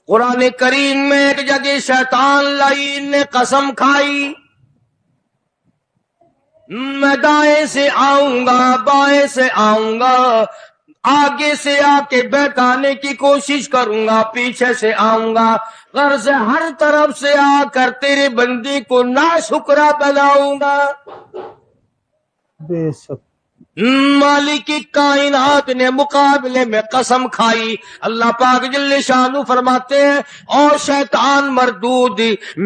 قرآن کریم میں ایک جگہ شیطان لعین نے قسم کھائی، میں دائیں سے آؤں گا، بائیں سے آؤں گا، آگے سے آ کے بہکانے کی کوشش کروں گا، پیچھے سے آؤں گا، غرض ہر طرف سے آ کر تیرے بندے کو ناشکرا بناؤں گا۔ بے شک مالک کائنات نے مقابلے میں قسم کھائی۔ اللہ پاک جل شانہ فرماتے ہیں، اور شیطان مردود،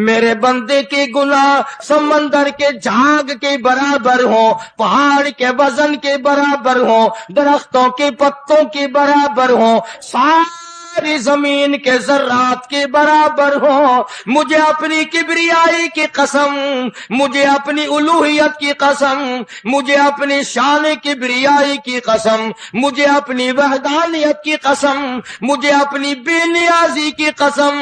میرے بندے کے گناہ سمندر کے جھاگ کے برابر ہوں، پہاڑ کے وزن کے برابر ہوں، درختوں کے پتوں کے برابر ہوں، ساری زمین کے ذرات کے برابر ہوں، مجھے اپنی کبریائی کی قسم، مجھے اپنی الوہیت کی قسم، مجھے اپنی شان کبریائی کی قسم، مجھے اپنی وحدانیت کی قسم، مجھے اپنی بے نیازی کی قسم،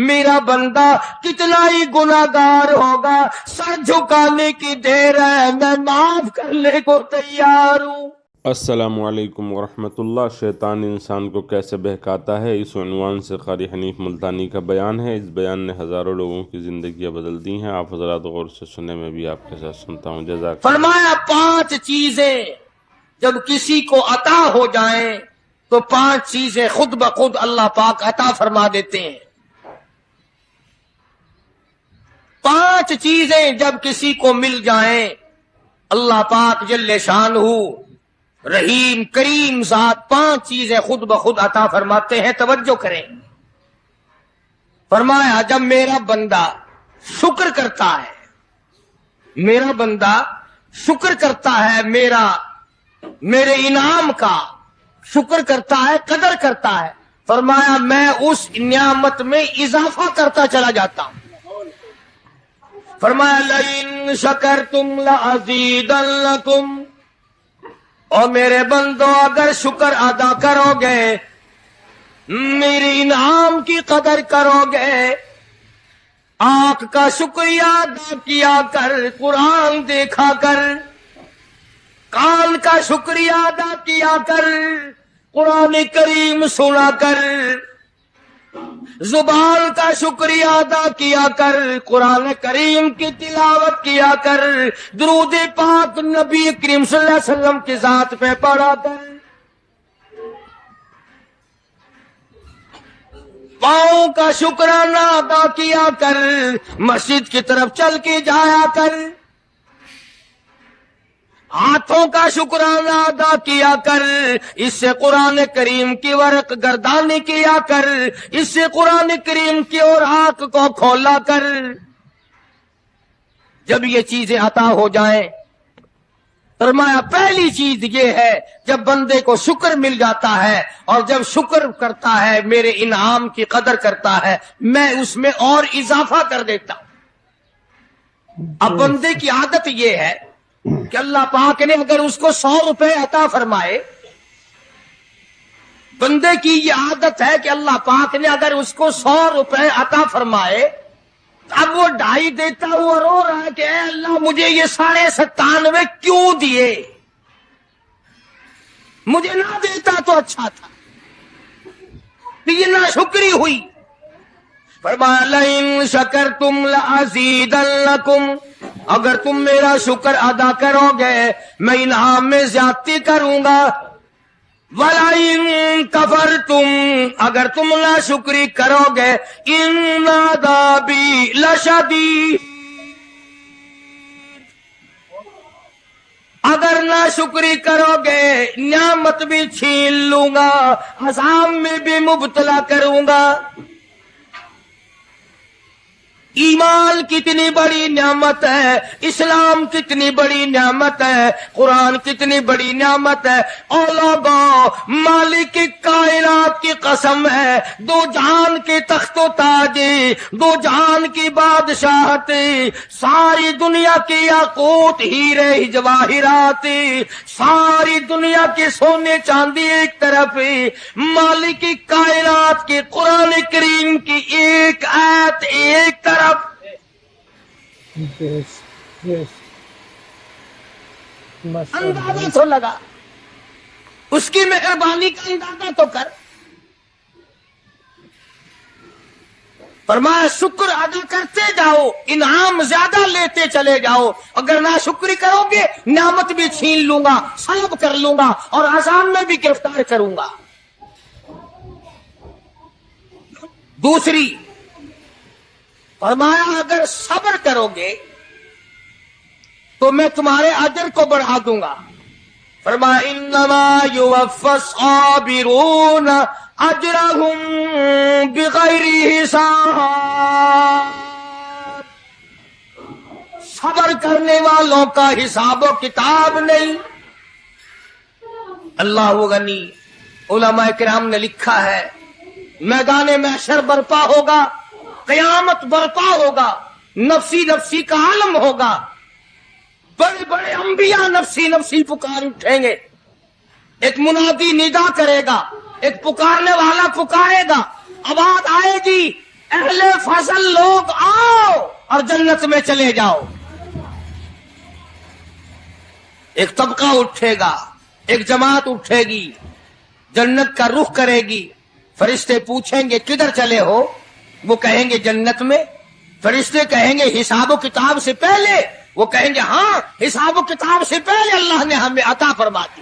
میرا بندہ کتنا ہی گناہگار ہوگا، سر جھکانے کی دیر ہے، میں معاف کرنے کو تیار ہوں۔ السلام علیکم ورحمۃ اللہ۔ شیطان انسان کو کیسے بہکاتا ہے، اس عنوان سے قاری حنیف ملتانی کا بیان ہے۔ اس بیان نے ہزاروں لوگوں کی زندگیاں بدل دی ہیں۔ آپ حضرات غور سے سنیں، میں بھی آپ کے ساتھ سنتا ہوں۔ جزاک فرمایا 5 چیزیں جب کسی کو عطا ہو جائیں تو 5 چیزیں خود بخود اللہ پاک عطا فرما دیتے ہیں۔ 5 چیزیں جب کسی کو مل جائیں اللہ پاک جل شانہ رحیم کریم ذات 5 چیزیں خود بخود عطا فرماتے ہیں۔ توجہ کریں، فرمایا جب میرا بندہ شکر کرتا ہے، میرا بندہ شکر کرتا ہے، میرے انعام کا شکر کرتا ہے، قدر کرتا ہے، فرمایا میں اس نعمت میں اضافہ کرتا چلا جاتا ہوں۔ فرمایا لئن شکرتم لأزیدنکم، اور میرے بندو اگر شکر ادا کرو گے، میرے انعام کی قدر کرو گے، آنکھ کا شکریہ ادا کیا کر، قرآن دیکھا کر، کان کا شکریہ ادا کیا کر، قرآن کریم سنا کر، زبان کا شکریہ ادا کیا کر، قرآن کریم کی تلاوت کیا کر، درود پاک نبی کریم صلی اللہ علیہ وسلم کی ذات پہ پڑھا کر، پاؤں کا شکرانہ ادا کیا کر، مسجد کی طرف چل کے جایا کر، ہاتھوں کا شکرانہ ادا کیا کر، اس سے قرآن کریم کی ورق گردانی کیا کر، اس سے قرآن کریم کی اور آنکھ کو کھولا کر۔ جب یہ چیزیں عطا ہو جائیں، فرمایا پہلی چیز یہ ہے جب بندے کو شکر مل جاتا ہے، اور جب شکر کرتا ہے میرے انعام کی قدر کرتا ہے، میں اس میں اور اضافہ کر دیتا ہوں۔ اب بندے کی عادت یہ ہے کہ اللہ پاک نے اگر اس کو 100 روپے عطا فرمائے، بندے کی یہ عادت ہے کہ اللہ پاک نے اگر اس کو 100 روپے عطا فرمائے، اب وہ 2.5 دیتا ہوا رو رہا ہے کہ اے اللہ مجھے یہ 97.5 کیوں دیے، مجھے نہ دیتا تو اچھا تھا، یہ ناشکری ہوئی۔ فرمایا لئن شکرتم لأزیدنکم، اگر تم میرا شکر ادا کرو گے میں انعام میں زیادتی کروں گا، وَلَئِن كَفَرْتُمْ، اگر تم ناشکری کرو گے إِنَّ عَذَابِي لَشَدِيدٌ، اگر ناشکری کرو گے نعمت بھی چھین لوں گا، عذاب میں بھی مبتلا کروں گا۔ ایمان کتنی بڑی نعمت ہے، اسلام کتنی بڑی نعمت ہے، قرآن کتنی بڑی نعمت ہے۔ اور لوگوں، مالک کائنات کی قسم ہے، 2 جہان کے تخت و تاج، 2 جہان کی بادشاہت، ساری دنیا کے یاقوت ہیرے جواہرات، ساری دنیا کے سونے چاندی ایک طرف، مالک کائنات کے قرآن کریم کی ایک آیت ایک طرف۔ اندازہ تو لگا، اس کی مہربانی کا اندازہ تو کر۔ فرمایا شکر ادا کرتے جاؤ، انعام زیادہ لیتے چلے جاؤ، اگر نہ شکری کرو گے نعمت بھی چھین لوں گا، سلب کر لوں گا اور عذاب میں بھی گرفتار کروں گا۔ دوسری فرمایا اگر صبر کرو گے تو میں تمہارے اجر کو بڑھا دوں گا۔ فرمایا انما یوفی الصابرون اجرهم بغیر حساب، صبر کرنے والوں کا حساب و کتاب نہیں۔ اللہ غنی، علماء کرام نے لکھا ہے میدان محشر برپا ہوگا، قیامت برپا ہوگا، نفسی نفسی کا عالم ہوگا، بڑے بڑے انبیاء نفسی نفسی پکار اٹھیں گے، ایک منادی ندا کرے گا، ایک پکارنے والا پکارے گا، آواز آئے گی اہل فضل لوگ آؤ اور جنت میں چلے جاؤ۔ ایک طبقہ اٹھے گا، ایک جماعت اٹھے گی، جنت کا رخ کرے گی، فرشتے پوچھیں گے کدھر چلے ہو؟ وہ کہیں گے جنت میں۔ فرشتے کہیں گے حساب و کتاب سے پہلے؟ وہ کہیں گے ہاں حساب و کتاب سے پہلے اللہ نے ہمیں عطا فرما دی۔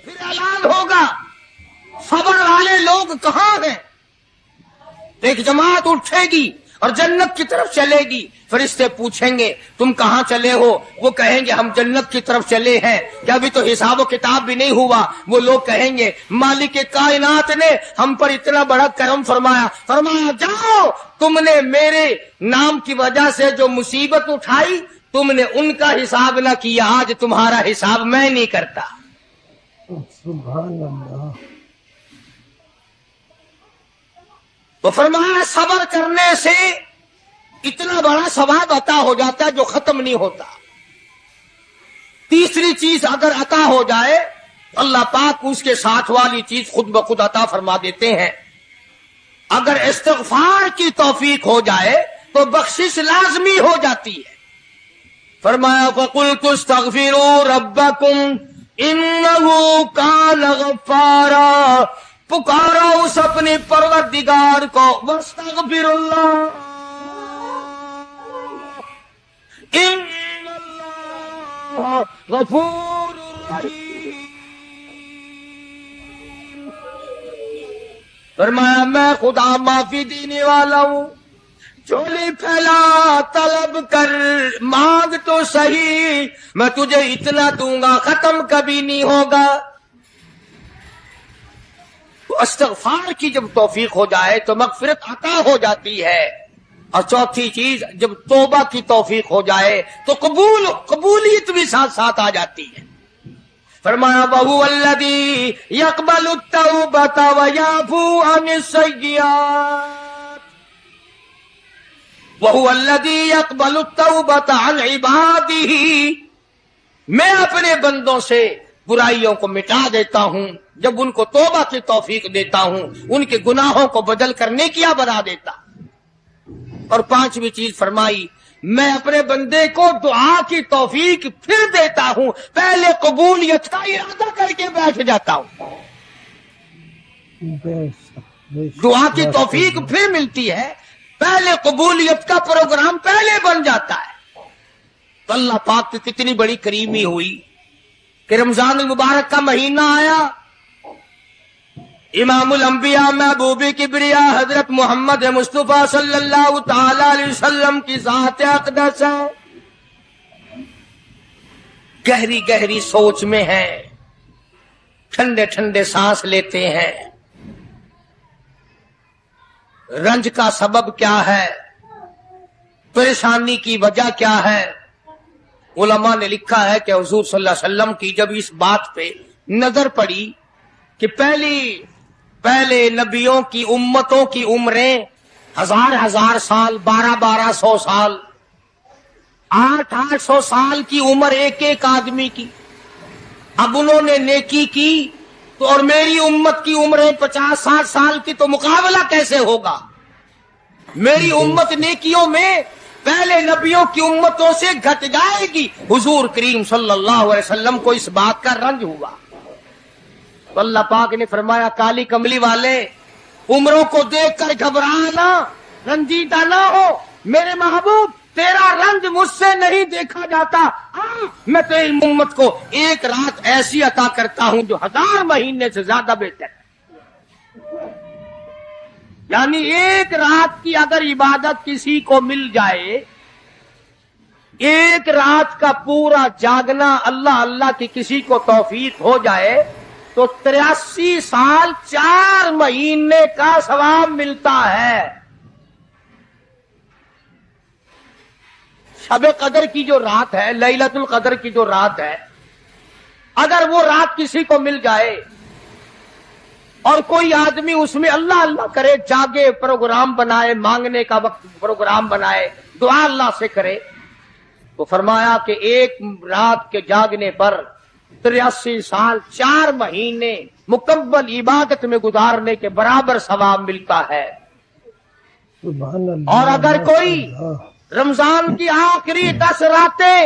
پھر اعلان ہوگا صبر والے لوگ کہاں ہیں؟ ایک جماعت اٹھے گی اور جنت کی طرف چلے گی، فرشتے پوچھیں گے تم کہاں چلے ہو؟ وہ کہیں گے ہم جنت کی طرف چلے ہیں، کہ ابھی تو حساب و کتاب بھی نہیں ہوا۔ وہ لوگ کہیں گے مالک کائنات نے ہم پر اتنا بڑا کرم فرمایا، فرمایا جاؤ تم نے میرے نام کی وجہ سے جو مصیبت اٹھائی تم نے ان کا حساب نہ کیا، آج تمہارا حساب میں نہیں کرتا۔ سبحان اللہ۔ تو فرمایا صبر کرنے سے اتنا بڑا ثواب عطا ہو جاتا ہے جو ختم نہیں ہوتا۔ تیسری چیز اگر عطا ہو جائے اللہ پاک اس کے ساتھ والی چیز خود بخود عطا فرما دیتے ہیں۔ اگر استغفار کی توفیق ہو جائے تو بخشش لازمی ہو جاتی ہے۔ فرمایا فَقُلْتُ اسْتَغْفِرُوا رَبَّكُمْ إِنَّهُ كَانَ غَفَّارًا، پکارا اس اپنے پروردگار کو، وَاسْتَغْفِرُ اللَّهَ إِنَّ اللَّهَ غَفُورٌ رَحِيمٌ۔ فرمایا میں خدا معافی دینے والا ہوں، جھولی پھیلا طلب کر، مانگ تو صحیح، میں تجھے اتنا دوں گا ختم کبھی نہیں ہوگا۔ تو استغفار کی جب توفیق ہو جائے تو مغفرت عطا ہو جاتی ہے۔ اور چوتھی چیز جب توبہ کی توفیق ہو جائے تو قبولیت بھی ساتھ ساتھ آ جاتی ہے۔ فرمایا وَهُوَ الَّذِي يَقْبَلُ التَّوْبَةَ وَيَعْفُو عَنِ السَّيِّئَاتِ، وَهُوَ الَّذِي يَقْبَلُ التَّوْبَةَ عَنْ عِبَادِهِ، میں اپنے بندوں سے برائیوں کو مٹا دیتا ہوں جب ان کو توبہ کی توفیق دیتا ہوں، ان کے گناہوں کو بدل کر نیکیاں بنا دیتا۔ اور پانچویں چیز فرمائی میں اپنے بندے کو دعا کی توفیق پھر دیتا ہوں، پہلے قبولیت کا ارادہ کر کے بیٹھ جاتا ہوں۔ دعا کی توفیق پھر ملتی ہے، پہلے قبولیت کا پروگرام پہلے بن جاتا ہے۔ تو اللہ پاک کی کتنی بڑی کریمی ہوئی کہ رمضان المبارک کا مہینہ آیا، امام الانبیاء محبوب کبریا حضرت محمد مصطفیٰ صلی اللہ تعالی علیہ وسلم کی ذات اقدس ہے، گہری گہری سوچ میں ہے، ٹھنڈے ٹھنڈے سانس لیتے ہیں۔ رنج کا سبب کیا ہے؟ پریشانی کی وجہ کیا ہے؟ علماء نے لکھا ہے کہ حضور صلی اللہ علیہ وسلم کی جب اس بات پہ نظر پڑی کہ پہلے نبیوں کی امتوں کی عمریں 1000 سال، 1200 سال، 800 سال کی عمر ایک ایک آدمی کی، اب انہوں نے نیکی کی تو اور میری امت کی عمریں 50-60 سال کی، تو مقابلہ کیسے ہوگا؟ میری امت نیکیوں میں پہلے نبیوں کی امتوں سے گھٹ جائے گی۔ حضور کریم صلی اللہ علیہ وسلم کو اس بات کا رنج ہوا تو اللہ پاک نے فرمایا کالی کملی والے عمروں کو دیکھ کر گھبرانا، رنجیدہ نہ ہو، میرے محبوب تیرا رنج مجھ سے نہیں دیکھا جاتا، میں تیری امت کو ایک رات ایسی عطا کرتا ہوں جو 1000 مہینے سے زیادہ بہتر ہے۔ یعنی ایک رات کی اگر عبادت کسی کو مل جائے، ایک رات کا پورا جاگنا اللہ اللہ کی کسی کو توفیق ہو جائے تو 83 سال 4 مہینے کا ثواب ملتا ہے۔ شب قدر کی جو رات ہے، لیلۃ القدر کی جو رات ہے، اگر وہ رات کسی کو مل جائے اور کوئی آدمی اس میں اللہ اللہ کرے، جاگے، پروگرام بنائے، مانگنے کا وقت پروگرام بنائے، دعا اللہ سے کرے، تو فرمایا کہ ایک رات کے جاگنے پر 83 سال 4 مہینے مکمل عبادت میں گزارنے کے برابر ثواب ملتا ہے۔ سبحان اللہ۔ اور اگر کوئی رمضان کی آخری 10 راتیں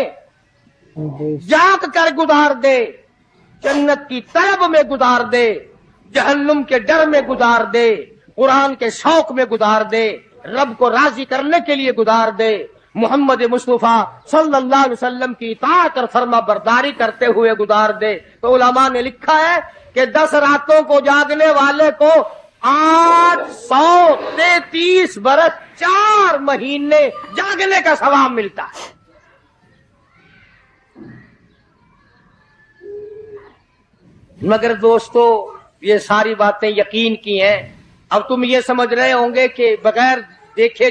جاگ کر گزار دے، جنت کی طلب میں گزار دے، جہنم کے ڈر میں گزار دے، قرآن کے شوق میں گزار دے، رب کو راضی کرنے کے لیے گزار دے، محمد مصطفیٰ صلی اللہ علیہ وسلم کی اطاعت اور فرما برداری کرتے ہوئے گزار دے، تو علماء نے لکھا ہے کہ 10 راتوں کو جاگنے والے کو 833 برس 4 مہینے جاگنے کا ثواب ملتا ہے۔ مگر دوستو یہ ساری باتیں یقین کی ہیں۔ اب تم یہ سمجھ رہے ہوں گے کہ بغیر دیکھے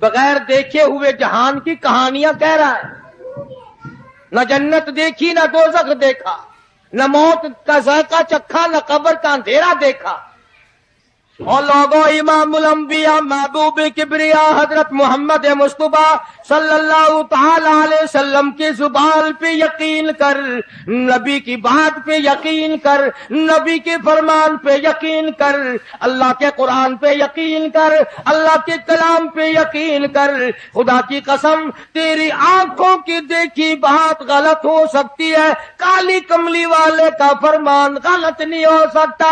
بغیر دیکھے ہوئے جہان کی کہانیاں کہہ رہا ہے، نہ جنت دیکھی، نہ دوزخ دیکھا، نہ موت کا ذائقہ چکھا، نہ قبر کا اندھیرا دیکھا۔ اور لوگوں، امام الانبیاء محبوب کبریا حضرت محمد مصطفیٰ صلی اللہ تعالی علیہ وسلم کی زبان پہ یقین کر، نبی کی بات پہ یقین کر، نبی کے فرمان پہ یقین کر، اللہ کے قرآن پہ یقین کر، اللہ کے کلام پہ یقین کر۔ خدا کی قسم تیری آنکھوں کی دیکھی بات غلط ہو سکتی ہے، کالی کملی والے کا فرمان غلط نہیں ہو سکتا۔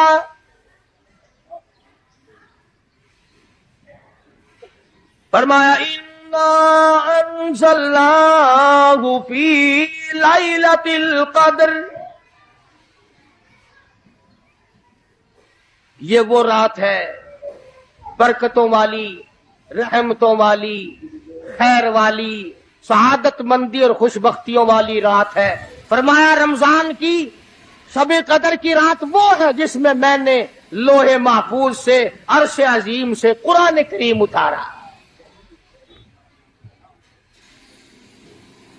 فرمایا اِنَّا أَنزَلْنَاهُ فِي لَيْلَةِ الْقَدْرِ، یہ وہ رات ہے برکتوں والی، رحمتوں والی، خیر والی، سعادت مندی اور خوش بختیوں والی رات ہے۔ فرمایا رمضان کی شب قدر کی رات وہ ہے جس میں میں نے لوح محفوظ سے، عرش عظیم سے قرآن کریم اتارا۔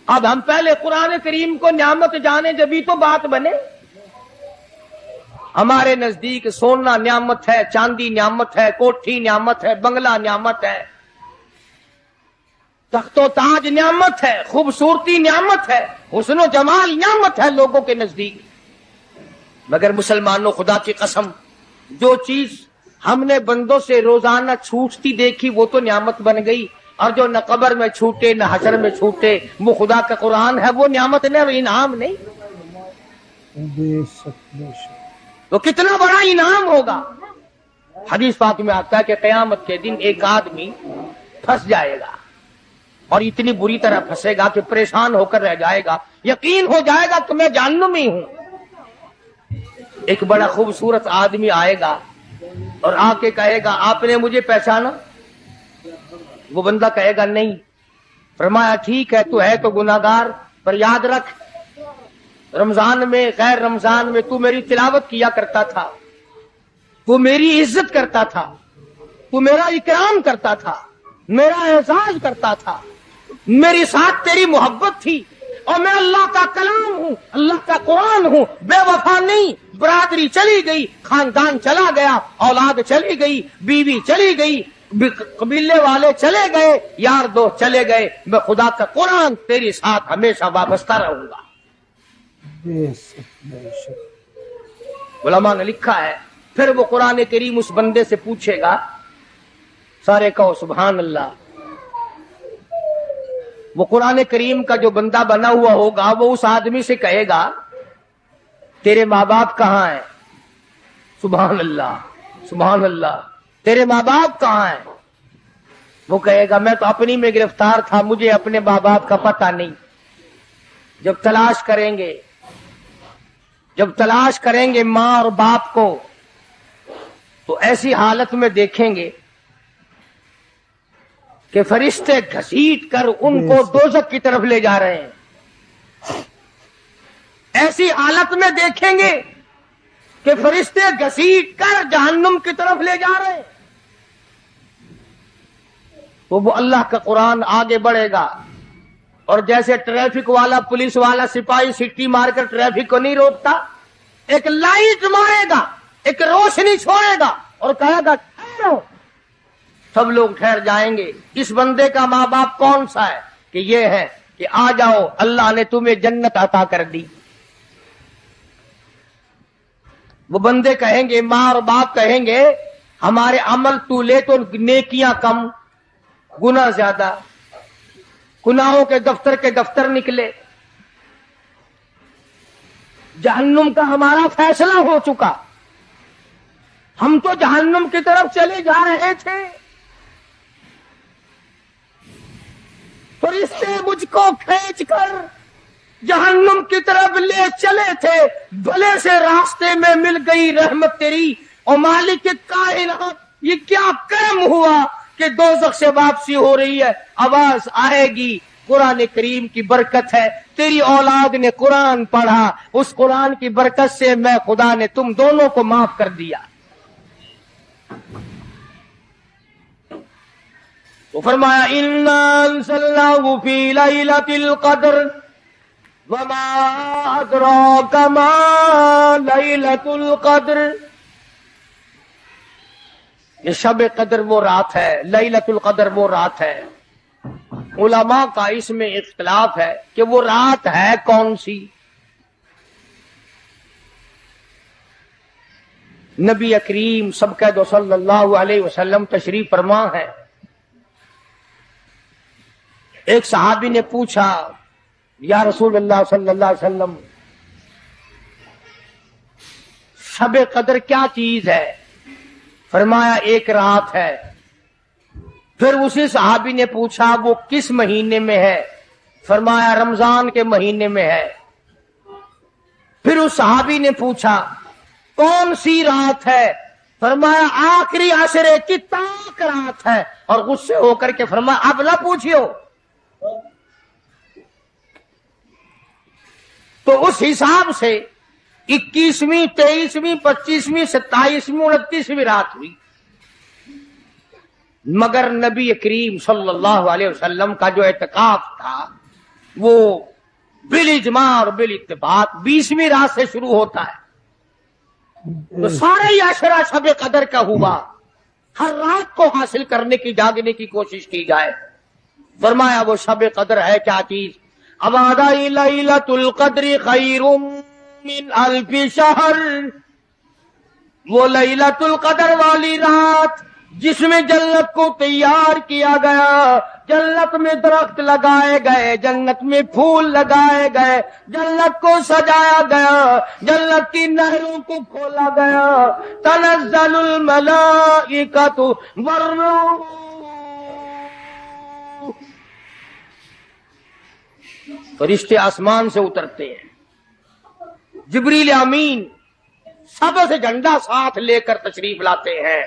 اب ہم پہلے قرآن کریم کو نعمت جانے جبھی تو بات بنے۔ ہمارے نزدیک سونا نعمت ہے، چاندی نعمت ہے، کوٹھی نعمت ہے، بنگلہ نعمت ہے، تخت و تاج نعمت ہے، خوبصورتی نعمت ہے، حسن و جمال نعمت ہے لوگوں کے نزدیک۔ مگر مسلمانوں، خدا کی قسم جو چیز ہم نے بندوں سے روزانہ چھوٹتی دیکھی وہ تو نعمت بن گئی، اور جو نہ قبر میں چھوٹے نہ حشر میں چھوٹے وہ خدا کا قرآن ہے، وہ نعمت نہیں، وہ انعام نہیں۔ تو کتنا بڑا انعام ہوگا۔ حدیث پاک میں آتا ہے کہ قیامت کے دن ایک آدمی پھنس جائے گا، اور اتنی بری طرح پھنسے گا کہ پریشان ہو کر رہ جائے گا، یقین ہو جائے گا کہ میں جہنمی ہوں۔ ایک بڑا خوبصورت آدمی آئے گا اور آ کے کہے گا آپ نے مجھے پہچانا؟ وہ بندہ کہے گا نہیں۔ فرمایا ٹھیک ہے، تو ہے تو گناہگار، پر یاد رکھ رمضان میں، غیر رمضان میں تو میری تلاوت کیا کرتا تھا، تو میری عزت کرتا تھا، تو میرا اکرام کرتا تھا، میرا اعزاز کرتا تھا، میری ساتھ تیری محبت تھی، اور میں اللہ کا کلام ہوں، اللہ کا قرآن ہوں، بے وفا نہیں۔ برادری چلی گئی، خاندان چلا گیا، اولاد چلی گئی، بیوی چلی گئی، قبیلے والے چلے گئے، یار دوست چلے گئے، میں خدا کا قرآن تیری ساتھ ہمیشہ وابستہ رہوں گا۔ علماء نے لکھا ہے پھر وہ قرآن کریم اس بندے سے پوچھے گا، سارے کہو سبحان اللہ۔ وہ قرآن کریم کا جو بندہ بنا ہوا ہوگا وہ اس آدمی سے کہے گا تیرے ماں باپ کہاں ہیں؟ سبحان اللہ۔ سبحان اللہ. تیرے ماں باپ کہاں ہیں؟ وہ کہے گا میں تو اپنی میں گرفتار تھا، مجھے اپنے ماں باپ کا پتہ نہیں. جب تلاش کریں گے ماں اور باپ کو تو ایسی حالت میں دیکھیں گے کہ فرشتے گھسیٹ کر ان کو دوزخ کی طرف لے جا رہے ہیں. ایسی حالت میں دیکھیں گے کہ فرشتے گھسیٹ کر جہنم کی طرف لے جا رہے ہیں. تو وہ اللہ کا قرآن آگے بڑھے گا اور جیسے ٹریفک والا، پولیس والا، سپاہی سٹی مار کر ٹریفک کو نہیں روکتا، ایک لائٹ مارے گا، ایک روشنی چھوڑے گا اور کہے گا ٹھہرو. سب لوگ ٹھہر جائیں گے. اس بندے کا ماں باپ کون سا ہے؟ کہ یہ ہے کہ آ جاؤ، اللہ نے تمہیں جنت عطا کر دی. وہ بندے کہیں گے، ماں اور باپ کہیں گے ہمارے عمل تو لے تو نیکیاں کم، گناہ زیادہ، گناہوں کے دفتر نکلے. جہنم کا ہمارا فیصلہ ہو چکا، ہم تو جہنم کی طرف چلے جا رہے تھے. فرشتے مجھ کو کھینچ کر جہنم کی طرف لے چلے تھے، بھلے سے راستے میں مل گئی رحمت تیری. اور مالک کائنات، یہ کیا کرم ہوا کہ دوزخ سے واپسی ہو رہی ہے، آواز آئے گی. قرآن کریم کی برکت ہے، تیری اولاد نے قرآن پڑھا، اس قرآن کی برکت سے میں خدا نے تم دونوں کو معاف کر دیا. تو فرمایا اِنَّا أَنزَلْنَاهُ فِي لَيْلَةِ الْقَدْرِ وَمَا أَدْرَاكَ مَا لَيْلَةُ الْقَدْرِ. یہ شب قدر وہ رات ہے، لیلۃ القدر وہ رات ہے. علماء کا اس میں اختلاف ہے کہ وہ رات ہے کون سی. نبی کریم سب کہہ دو صلی اللہ علیہ وسلم تشریف فرما ہے. ایک صحابی نے پوچھا یا رسول اللہ صلی اللہ علیہ وسلم شب قدر کیا چیز ہے؟ فرمایا ایک رات ہے. پھر اسی صحابی نے پوچھا وہ کس مہینے میں ہے؟ فرمایا رمضان کے مہینے میں ہے. پھر اس صحابی نے پوچھا کون سی رات ہے؟ فرمایا آخری عشرے کی تاک رات ہے. اور غصے ہو کر کے فرمایا اب نہ پوچھیو. تو اس حساب سے 21ویں، 23ویں، 25ویں، 27ویں، 29ویں رات ہوئی. مگر نبی کریم صلی اللہ علیہ وسلم کا جو اعتکاف تھا وہ بالاجماع اور بالاتفاق 20ویں رات سے شروع ہوتا ہے. تو سارے ہی عشرہ شب قدر کا ہوا. ہر رات کو حاصل کرنے کی، جاگنے کی کوشش کی جائے. فرمایا وہ شب قدر ہے کیا چیز؟ ابادا لیلۃ القدر خیر من الف شہر. وہ لیلۃ القدر والی رات جس میں جنت کو تیار کیا گیا، جنت میں درخت لگائے گئے، جنت میں پھول لگائے گئے، جنت کو سجایا گیا، جنت کی نہروں کو کھولا گیا. تنزل الملائکۃ والروح، فرشتے آسمان سے اترتے ہیں. جبریل امین سبز جھنڈا ساتھ لے کر تشریف لاتے ہیں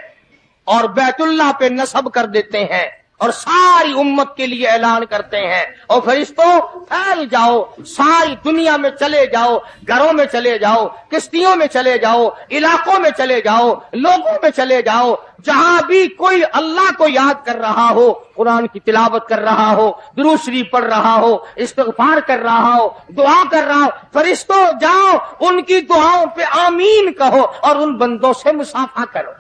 اور بیت اللہ پہ نصب کر دیتے ہیں اور ساری امت کے لیے اعلان کرتے ہیں اور فرشتوں پھیل جاؤ، ساری دنیا میں چلے جاؤ، گھروں میں چلے جاؤ، کشتیوں میں چلے جاؤ، علاقوں میں چلے جاؤ، لوگوں میں چلے جاؤ. جہاں بھی کوئی اللہ کو یاد کر رہا ہو، قرآن کی تلاوت کر رہا ہو، درود شریف پڑھ رہا ہو، استغفار کر رہا ہو، دعا کر رہا ہو، فرشتوں جاؤ ان کی دعاؤں پہ آمین کہو اور ان بندوں سے مصافحہ کرو.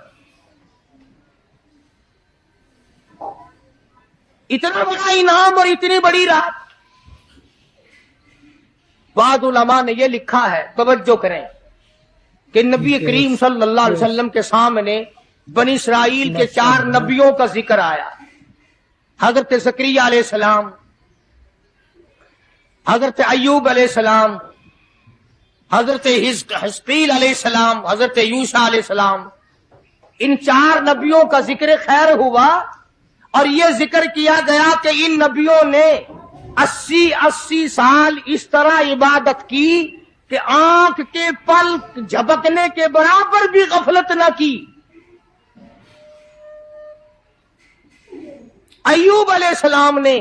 اتنا بڑا انعام اور اتنی بڑی رات. بعض علماء نے یہ لکھا ہے، توجہ کریں، کہ نبی کریم صلی اللہ علیہ وسلم کے سامنے بنی اسرائیل کے 4 نبیوں کا ذکر آیا. حضرت زکریا علیہ السلام، حضرت ایوب علیہ السلام، حضرت حزقیل علیہ السلام، حضرت یوشع علیہ السلام. ان 4 نبیوں کا ذکر خیر ہوا اور یہ ذکر کیا گیا کہ ان نبیوں نے 80 سال اس طرح عبادت کی کہ آنکھ کے پلک جھپکنے کے برابر بھی غفلت نہ کی۔ ایوب علیہ السلام نے،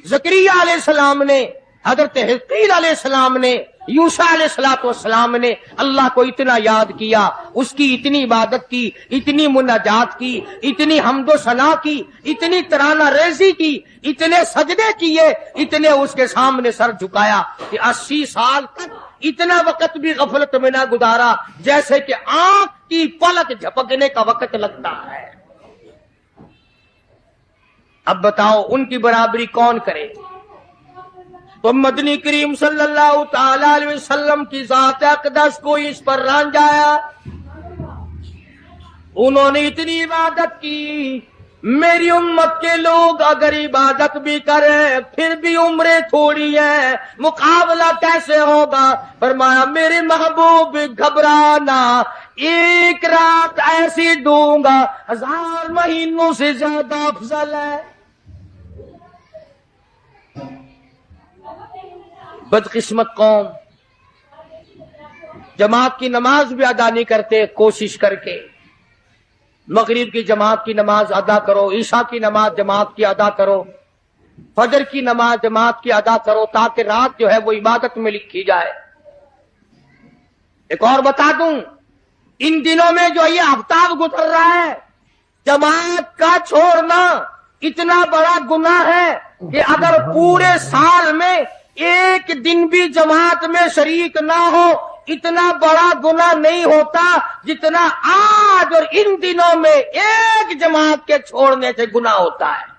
زکریا علیہ السلام نے، حضرت حزقیل علیہ السلام نے، یوشع علیہ السلام نے اللہ کو اتنا یاد کیا، اس کی اتنی عبادت کی، اتنی مناجات کی، اتنی حمد و ثنا کی، اتنی ترانہ ریزی کی، اتنے سجدے کیے، اتنے اس کے سامنے سر جھکایا کہ 80 سال تک اتنا وقت بھی غفلت میں نہ گزارا جیسے کہ آنکھ کی پلک جھپکنے کا وقت لگتا ہے۔ اب بتاؤ ان کی برابری کون کرے؟ تو مدنی کریم صلی اللہ تعالی علیہ وسلم کی ذات اقدس کو اس پر رانجایا۔ انہوں نے اتنی عبادت کی، میری امت کے لوگ اگر عبادت بھی کریں پھر بھی عمریں تھوڑی ہے، مقابلہ کیسے ہوگا؟ فرمایا میرے محبوب گھبرانا، ایک رات ایسی دوں گا 1000 مہینوں سے زیادہ افضل ہے۔ بدقسمت قوم جماعت کی نماز بھی ادا نہیں کرتے، کوشش کر کے مغرب کی جماعت کی نماز ادا کرو، عشاء کی نماز جماعت کی ادا کرو، فجر کی نماز جماعت کی ادا کرو تاکہ رات جو ہے وہ عبادت میں لکھی جائے۔ ایک اور بتا دوں، ان دنوں میں جو یہ آفتاب گزر رہا ہے، جماعت کا چھوڑنا اتنا بڑا گناہ ہے کہ اگر پورے سال میں ایک دن بھی جماعت میں شریک نہ ہو اتنا بڑا گناہ نہیں ہوتا جتنا آج اور ان دنوں میں ایک جماعت کے چھوڑنے سے گناہ ہوتا ہے۔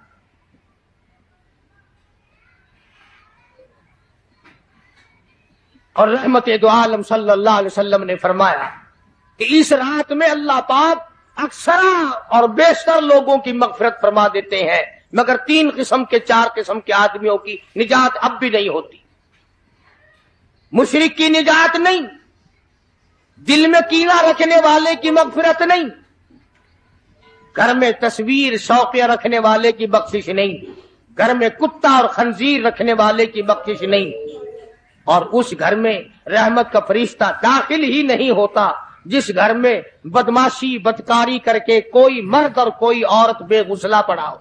اور رحمت دو عالم صلی اللہ علیہ وسلم نے فرمایا کہ اس رات میں اللہ پاک اکثر اور بیشتر لوگوں کی مغفرت فرما دیتے ہیں، مگر 3 قسم کے 4 قسم کے آدمیوں کی نجات اب بھی نہیں ہوتی۔ مشرک کی نجات نہیں، دل میں کینہ رکھنے والے کی مغفرت نہیں، گھر میں تصویر شوقیہ رکھنے والے کی بخشش نہیں، گھر میں کتا اور خنزیر رکھنے والے کی بخشش نہیں، اور اس گھر میں رحمت کا فرشتہ داخل ہی نہیں ہوتا جس گھر میں بدماشی بدکاری کر کے کوئی مرد اور کوئی عورت بے غسلہ پڑا ہو۔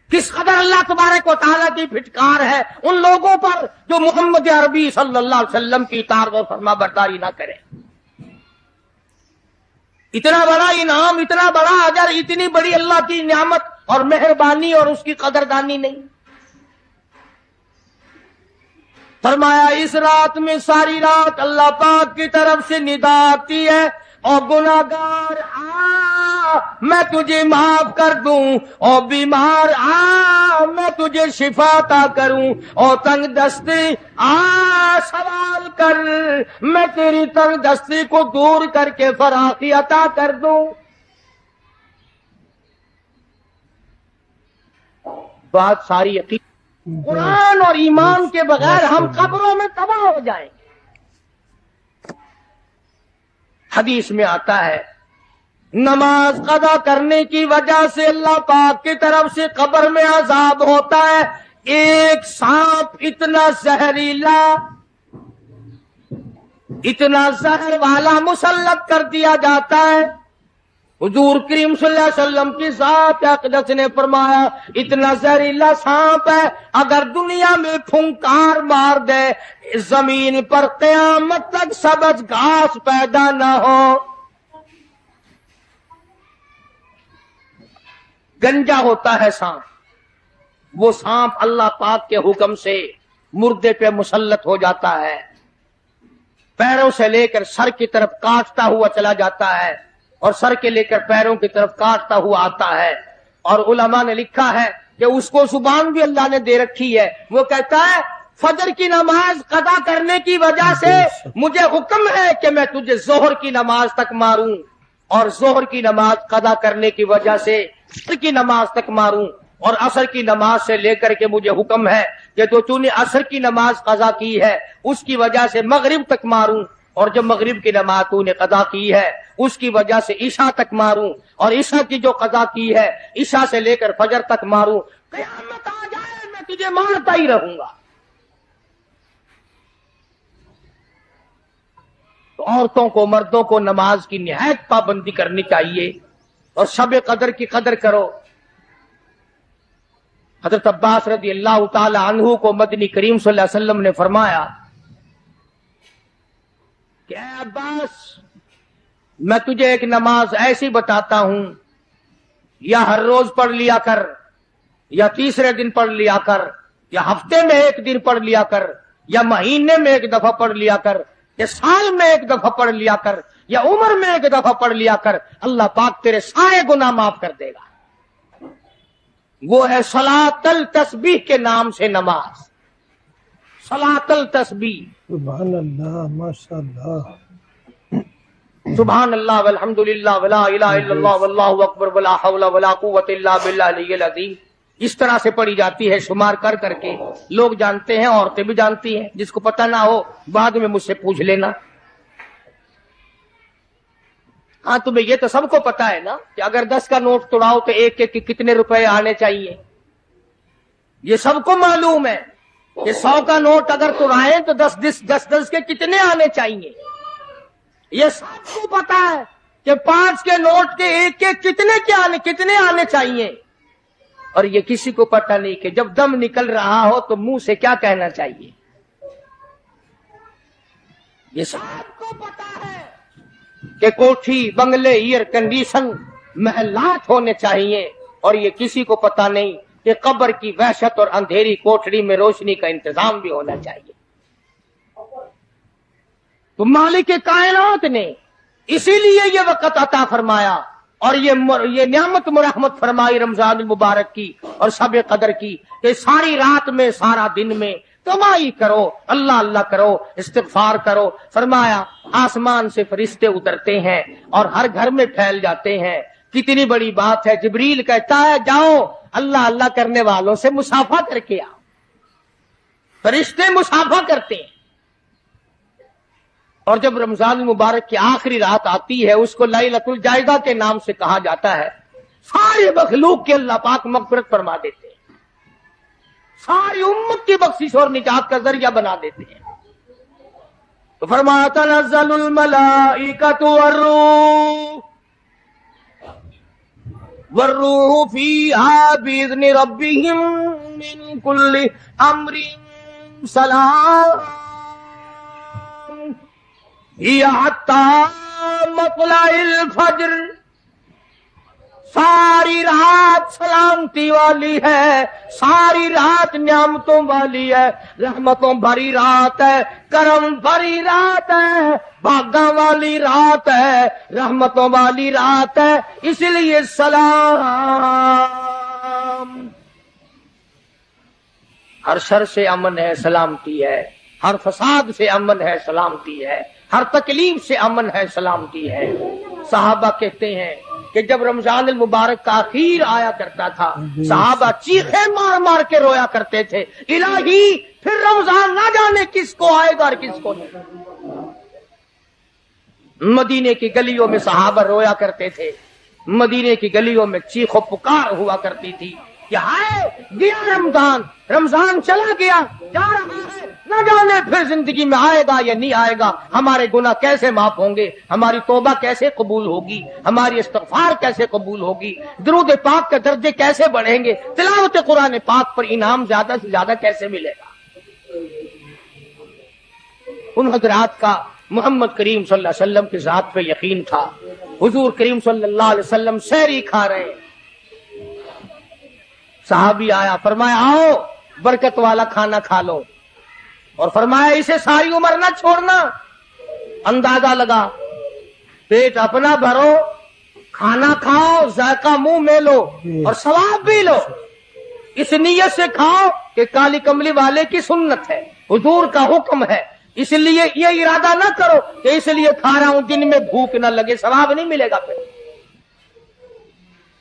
کس قدر اللہ تبارک و تعالیٰ کی پھٹکار ہے ان لوگوں پر جو محمد عربی صلی اللہ علیہ وسلم کی اطاعت و فرما برداری نہ کرے۔ اتنا بڑا انعام، اتنا بڑا اجر، اتنی بڑی اللہ کی نعمت اور مہربانی اور اس کی قدردانی نہیں۔ فرمایا اس رات میں ساری رات اللہ پاک کی طرف سے ندا آتی ہے، اور گناہگار آ میں تجھے معاف کر دوں، اور بیمار آ میں تجھے شفا عطا کروں، اور تنگ دستی آ سوال کر میں تیری تنگ دستی کو دور کر کے فراخی عطا کر دوں۔ بات ساری یقین قرآن اور ایمان کے بغیر ہم قبروں میں تباہ ہو جائیں گے۔ حدیث میں آتا ہے نماز قضا کرنے کی وجہ سے اللہ پاک کی طرف سے قبر میں عذاب ہوتا ہے، ایک سانپ اتنا زہریلا، اتنا زہر والا مسلط کر دیا جاتا ہے۔ حضور کریم صلی اللہ علیہ وسلم کی ذات اقدس نے فرمایا اتنا زہریلا سانپ ہے اگر دنیا میں پھنکار مار دے زمین پر قیامت تک سبز گھاس پیدا نہ ہو۔ گنجا ہوتا ہے سانپ، وہ سانپ اللہ پاک کے حکم سے مردے پہ مسلط ہو جاتا ہے، پیروں سے لے کر سر کی طرف کاٹتا ہوا چلا جاتا ہے، اور سر کے لے کر پیروں کی طرف کاٹتا ہوا آتا ہے۔ اور علماء نے لکھا ہے کہ اس کو زبان بھی اللہ نے دے رکھی ہے، وہ کہتا ہے فجر کی نماز قضا کرنے کی وجہ سے مجھے حکم ہے کہ میں تجھے ظہر کی نماز تک ماروں، اور ظہر کی نماز قضا کرنے کی وجہ سے عصر کی نماز تک ماروں، اور عصر کی نماز سے لے کر کے مجھے حکم ہے کہ تو نے عصر کی نماز قضا کی ہے اس کی وجہ سے مغرب تک ماروں، اور جب مغرب کی نماز تو نے قضا کی ہے اس کی وجہ سے عشاء تک ماروں، اور عشاء کی جو قضا کی ہے عشاء سے لے کر فجر تک ماروں، قیامت آ جائے میں تجھے مارتا ہی رہوں گا۔ تو عورتوں کو مردوں کو نماز کی نہایت پابندی کرنی چاہیے، اور شب قدر کی قدر کرو۔ حضرت عباس رضی اللہ تعالی عنہ کو مدنی کریم صلی اللہ علیہ وسلم نے فرمایا کہ اے عباس، میں تجھے ایک نماز ایسی بتاتا ہوں، یا ہر روز پڑھ لیا کر، یا تیسرے دن پڑھ لیا کر، یا ہفتے میں ایک دن پڑھ لیا کر، یا مہینے میں ایک دفعہ پڑھ لیا کر، یا سال میں ایک دفعہ پڑھ لیا کر، یا عمر میں ایک دفعہ پڑھ لیا کر، اللہ پاک تیرے سارے گناہ معاف کر دے گا۔ وہ ہے صلاۃ التسبیح کے نام سے نماز، صلاۃ التسبیح۔ سبحان اللہ، ماشاء اللہ، سبحان اللہ والحمد للہ ولا الہ الا اللہ واللہ اکبر ولا حول ولا قوت الا باللہ العلی العظیم، اس طرح سے پڑھی جاتی ہے شمار کر کر کے۔ لوگ جانتے ہیں، عورتیں بھی جانتی ہیں، جس کو پتہ نہ ہو بعد میں مجھ سے پوچھ لینا۔ ہاں تمہیں یہ تو سب کو پتا ہے نا کہ اگر 10 کا نوٹ توڑاؤ تو ایک کے کتنے روپے آنے چاہیے، یہ سب کو معلوم ہے کہ 100 کا نوٹ اگر توڑائیں تو 10 کے کتنے آنے چاہیے، یہ سب کو پتا ہے کہ 5 کے نوٹ کے ایک کے کتنے آنے چاہیے، اور یہ کسی کو پتا نہیں کہ جب دم نکل رہا ہو تو منہ سے کیا کہنا چاہیے، یہ سب کو پتا ہے کہ کوٹھی، بنگلے، ایئر کنڈیشن، محلات ہونے چاہیے، اور یہ کسی کو پتا نہیں کہ قبر کی وحشت اور اندھیری کوٹڑی میں روشنی کا انتظام بھی ہونا چاہیے۔ تو مالک کائنات نے اسی لیے یہ وقت عطا فرمایا، اور یہ نعمت مرحمت فرمائی رمضان المبارک کی اور شب قدر کی، کہ ساری رات میں سارا دن میں کمائی کرو، اللہ اللہ کرو، استغفار کرو۔ فرمایا آسمان سے فرشتے اترتے ہیں اور ہر گھر میں پھیل جاتے ہیں۔ کتنی بڑی بات ہے، جبریل کہتا ہے جاؤ اللہ اللہ کرنے والوں سے مصافحہ کر کے آؤ۔ فرشتے مصافحہ کرتے ہیں، اور جب رمضان المبارک کی آخری رات آتی ہے اس کو لیلۃ الجائزہ کے نام سے کہا جاتا ہے۔ سارے مخلوق کے اللہ پاک مغفرت فرما دیتے ہیں، ساری امت کی بخشش اور نجات کا ذریعہ بنا دیتے ہیں۔ تو فرمایا تنزل الملائکۃ والروح فیہا بإذن ربہم من کل امر سلام ہی حتی مطلع الفجر۔ ساری رات سلامتی والی ہے، ساری رات نعمتوں والی ہے، رحمتوں بھری رات ہے، کرم بھری رات ہے، بھاگاں والی رات ہے، رحمتوں والی رات ہے، اس لیے سلام۔ ہر شر سے امن ہے، سلامتی ہے، ہر فساد سے امن ہے، سلامتی ہے، ہر تکلیف سے امن ہے، سلامتی ہے۔ صحابہ کہتے ہیں کہ جب رمضان المبارک کا اخیر آیا کرتا تھا صحابہ چیخیں مار مار کے رویا کرتے تھے، الہی پھر رمضان نہ جانے کس کو آئے گا اور کس کو نہیں۔ مدینے کی گلیوں میں صحابہ رویا کرتے تھے، مدینے کی گلیوں میں چیخ و پکار ہوا کرتی تھی کہ ہائے گیا رمضان، رمضان چلا گیا، جا رہا ہے، نہ جانے پھر زندگی میں آئے گا یا نہیں آئے گا، ہمارے گناہ کیسے معاف ہوں گے، ہماری توبہ کیسے قبول ہوگی، ہماری استغفار کیسے قبول ہوگی، درود پاک کے درجے کیسے بڑھیں گے، تلاوت قرآن پاک پر انعام زیادہ سے زیادہ کیسے ملے گا۔ ان حضرات کا محمد کریم صلی اللہ علیہ وسلم کی ذات پہ یقین تھا۔ حضور کریم صلی اللہ علیہ وسلم سحری کھا رہے ہیں، صحابی آیا، فرمایا آؤ برکت والا کھانا کھا لو، اور فرمایا اسے ساری عمر نہ چھوڑنا۔ اندازہ لگا، پیٹ اپنا بھرو، کھانا کھاؤ، ذائقہ منہ میں لو اور ثواب بھی لو، اس نیت سے کھاؤ کہ کالی کملی والے کی سنت ہے، حضور کا حکم ہے، اس لیے یہ ارادہ نہ کرو کہ اس لیے کھا رہا ہوں دن میں بھوک نہ لگے، ثواب نہیں ملے گا۔ پھر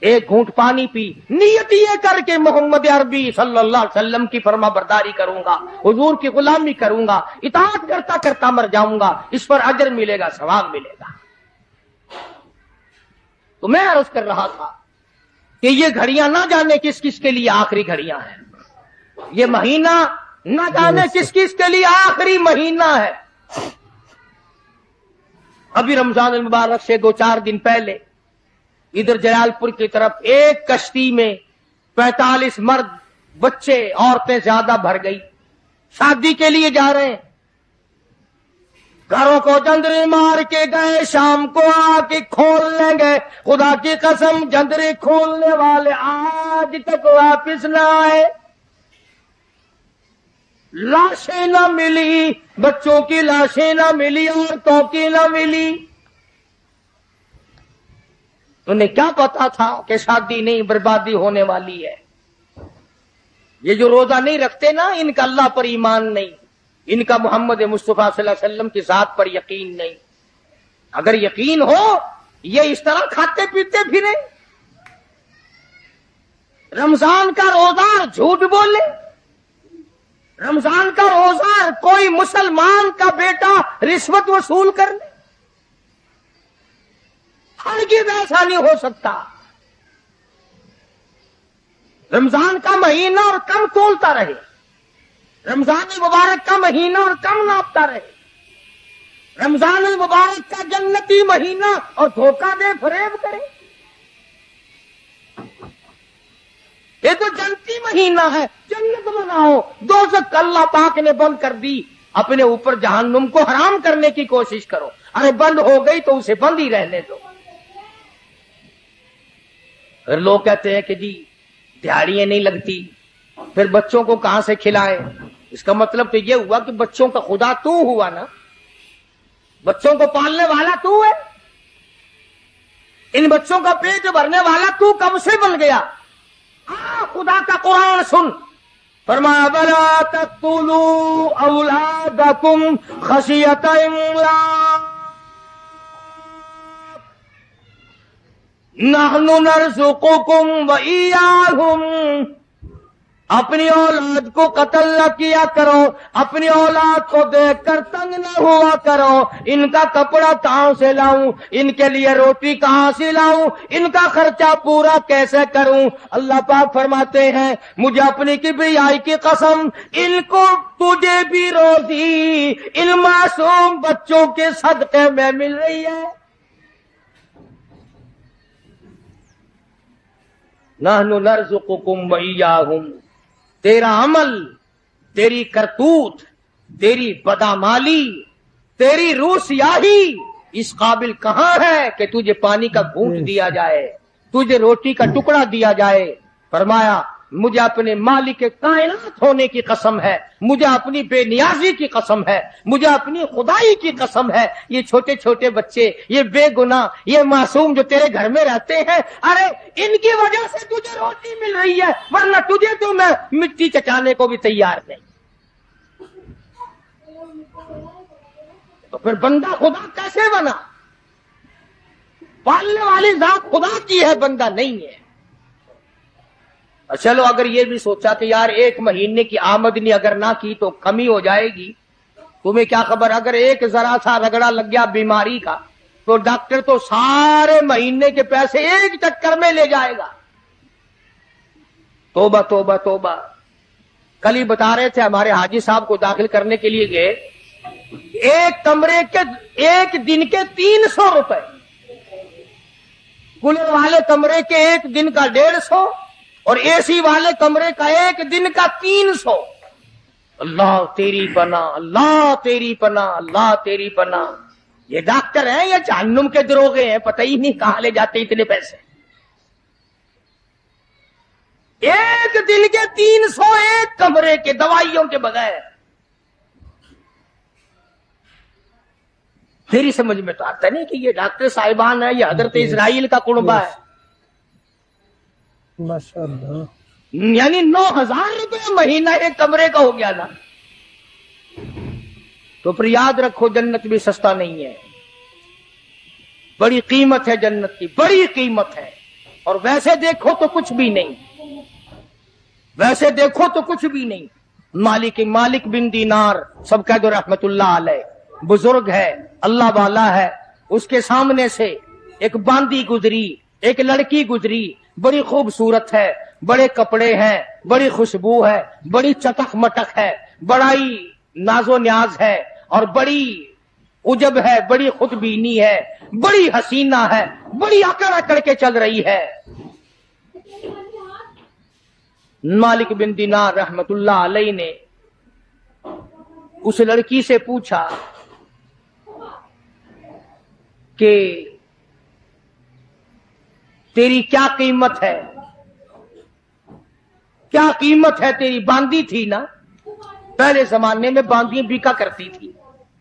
ایک گھونٹ پانی پی، نیت یہ کر کے محمد عربی صلی اللہ علیہ وسلم کی فرما برداری کروں گا، حضور کی غلامی کروں گا، اطاعت کرتا کرتا مر جاؤں گا، اس پر اجر ملے گا، ثواب ملے گا۔ تو میں عرض کر رہا تھا کہ یہ گھڑیاں نہ جانے کس کس کے لیے آخری گھڑیاں ہیں، یہ مہینہ نہ جانے کس کس کے لیے آخری مہینہ ہے۔ ابھی رمضان المبارک سے 2-4 دن پہلے ادھر جلال پور کی طرف ایک کشتی میں 45 مرد، بچے، عورتیں زیادہ بھر گئی، شادی کے لیے جا رہے ہیں، گھروں کو جندرے مار کے گئے، شام کو آ کے کھول لیں گے، خدا کی قسم جندرے کھولنے والے آج تک واپس نہ آئے، لاشیں نہ ملی، بچوں کی لاشیں نہ ملی، عورتوں کی نہ ملی۔ انہیں کیا پتا تھا کہ شادی نہیں، بربادی ہونے والی ہے۔ یہ جو روزہ نہیں رکھتے نا، ان کا اللہ پر ایمان نہیں، ان کا محمد مصطفیٰ صلی اللہ علیہ وسلم کی ذات پر یقین نہیں۔ اگر یقین ہو یہ اس طرح کھاتے پیتے پھریں، رمضان کا روزہ جھوٹ بولے، رمضان کا روزہ کوئی مسلمان کا بیٹا رشوت وصول کر لے، ہرگز ایسا نہیں ہو سکتا۔ رمضان کا مہینہ اور کم تولتا رہے، رمضان المبارک کا مہینہ اور کم ناپتا رہے، رمضان المبارک کا جنتی مہینہ اور دھوکہ دے فریب کرے۔ یہ تو جنتی مہینہ ہے، جنت مناؤ، دوزخ اللہ پاک نے بند کر دی، اپنے اوپر جہنم کو حرام کرنے کی کوشش کرو۔ ارے بند ہو گئی تو اسے بند ہی رہنے دو۔ اگر لوگ کہتے ہیں کہ جی دیہڑیاں نہیں لگتی، پھر بچوں کو کہاں سے کھلائیں؟ اس کا مطلب تو یہ ہوا کہ بچوں کا خدا تو ہوا نا، بچوں کو پالنے والا تو ہے، ان بچوں کا پیٹ بھرنے والا تو کب سے بن گیا؟ خدا کا قرآن سن، فرمایا وَلَا تَقْتُلُوا أَوْلَادَكُمْ خَشْيَةَ إِمْلَاقٍ نَحْنُ نَرْزُقُكُمْ وَإِيَّاهُمْ۔ اپنی اولاد کو قتل نہ کیا کرو، اپنی اولاد کو دیکھ کر تنگ نہ ہوا کرو، ان کا کپڑا کہاں سے لاؤں، ان کے لیے روٹی کہاں سے لاؤں، ان کا خرچہ پورا کیسے کروں؟ اللہ پاک فرماتے ہیں مجھے اپنی کبریائی کی قسم، ان کو تجھے بھی روزی ان معصوم بچوں کے صدقے میں مل رہی ہے۔ نحن نرزقکم وإیاہم، تیرا عمل، تیری کرتوت، تیری بدعمالی، تیری روح سیاہی اس قابل کہاں ہے کہ تجھے پانی کا گھونٹ دیا جائے، تجھے روٹی کا ٹکڑا دیا جائے۔ فرمایا مجھے اپنے مالک کائنات ہونے کی قسم ہے، مجھے اپنی بے نیازی کی قسم ہے، مجھے اپنی خدائی کی قسم ہے، یہ چھوٹے چھوٹے بچے، یہ بے گناہ، یہ معصوم جو تیرے گھر میں رہتے ہیں، ارے ان کی وجہ سے تجھے روٹی مل رہی ہے، ورنہ تجھے تو میں مٹی چٹانے کو بھی تیار نہیں۔ تو پھر بندہ خدا کیسے بنا؟ پالنے والی ذات خدا کی ہے، بندہ نہیں ہے۔ چلو اگر یہ بھی سوچا کہ یار ایک مہینے کی آمدنی اگر نہ کی تو کمی ہو جائے گی، تمہیں کیا خبر، اگر ایک ذرا سا رگڑا لگ گیا بیماری کا تو ڈاکٹر تو سارے مہینے کے پیسے ایک چکر میں لے جائے گا۔ توبہ توبہ توبہ۔ کل ہی بتا رہے تھے ہمارے حاجی صاحب کو داخل کرنے کے لیے گئے، ایک کمرے کے ایک دن کے 300 روپے، کولر والے کمرے کے ایک دن کا 150 اور اے سی والے کمرے کا ایک دن کا 300۔ اللہ تیری پناہ، اللہ تیری پناہ، اللہ تیری پناہ۔ یہ ڈاکٹر ہیں یا جہنم کے دروغے ہیں، پتہ ہی نہیں کہاں لے جاتے اتنے پیسے۔ ایک دن کے 300 ایک کمرے کے، دوائیوں کے بغیر۔ میری سمجھ میں تو آتا نہیں کہ یہ ڈاکٹر صاحبان ہے یا حضرت اسرائیل کا کنبہ ہے۔ ماشاءاللہ، یعنی 9000 روپے مہینہ ایک کمرے کا ہو گیا نا۔ تو پھر یاد رکھو جنت بھی سستا نہیں ہے، بڑی قیمت ہے جنت کی، بڑی قیمت ہے۔ اور ویسے دیکھو تو کچھ بھی نہیں، ویسے دیکھو تو کچھ بھی نہیں۔ مالک بن دینار، سب کہہ دو رحمت اللہ علیہ، بزرگ ہے، اللہ والا ہے۔ اس کے سامنے سے ایک باندی گزری، ایک لڑکی گزری، بڑی خوبصورت ہے، بڑے کپڑے ہیں، بڑی خوشبو ہے، بڑی چٹک مٹک ہے، بڑا ہی ناز و نیاز ہے، اور بڑی عجب ہے، بڑی خود بینی ہے، بڑی حسینہ ہے، بڑی اکڑ اکڑ کے چل رہی ہے۔ مالک بن دینار رحمت اللہ علیہ نے اس لڑکی سے پوچھا کہ تیری کیا قیمت ہے؟ کیا قیمت ہے تیری؟ باندی تھی نا، پہلے زمانے میں باندیاں بکا کرتی تھی،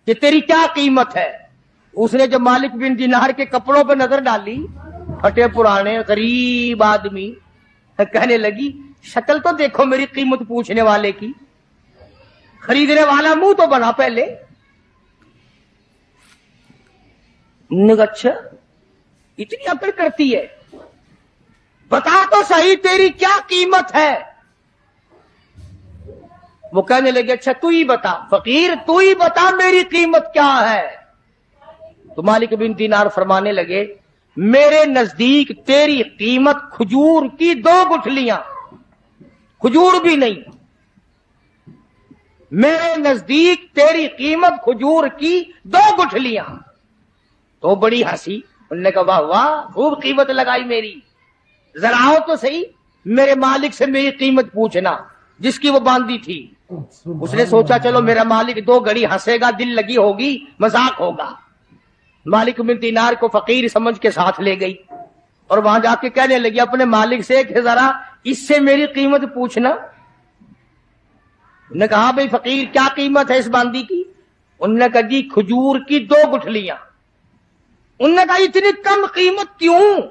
کہ تیری کیا قیمت ہے؟ اس نے جب مالک بن دینار کے کپڑوں پہ نظر ڈالی، پھٹے پرانے غریب آدمی، کہنے لگی شکل تو دیکھو میری قیمت پوچھنے والے کی، خریدنے والا منہ تو بنا پہلے۔ اچھا اتنی عقل کرتی ہے، بتا تو صحیح تیری کیا قیمت ہے؟ وہ کہنے لگے اچھا تو ہی بتا فقیر، تو ہی بتا میری قیمت کیا ہے؟ تو مالک بن دینار فرمانے لگے میرے نزدیک تیری قیمت کھجور کی 2 گٹھلیاں، کھجور بھی نہیں، میرے نزدیک تیری قیمت کھجور کی 2 گٹھلیاں۔ تو بڑی ہنسی، انہوں نے کہا واہ واہ خوب قیمت لگائی میری، ذرا آؤ تو صحیح میرے مالک سے میری قیمت پوچھنا، جس کی وہ باندھی تھی۔ اس نے سوچا چلو میرا مالک 2 گھڑی ہنسے گا، دل لگی ہوگی، مذاق ہوگا۔ مالک بن دینار کو فقیر سمجھ کے ساتھ لے گئی، اور وہاں جا کے کہنے لگی اپنے مالک سے کہ ذرا اس سے میری قیمت پوچھنا۔ انہوں نے کہا بھئی فقیر کیا قیمت ہے اس باندی کی؟ انہوں نے کہا جی کھجور کی 2 گٹھلیاں۔ انہوں نے کہا اتنی کم قیمت کیوں؟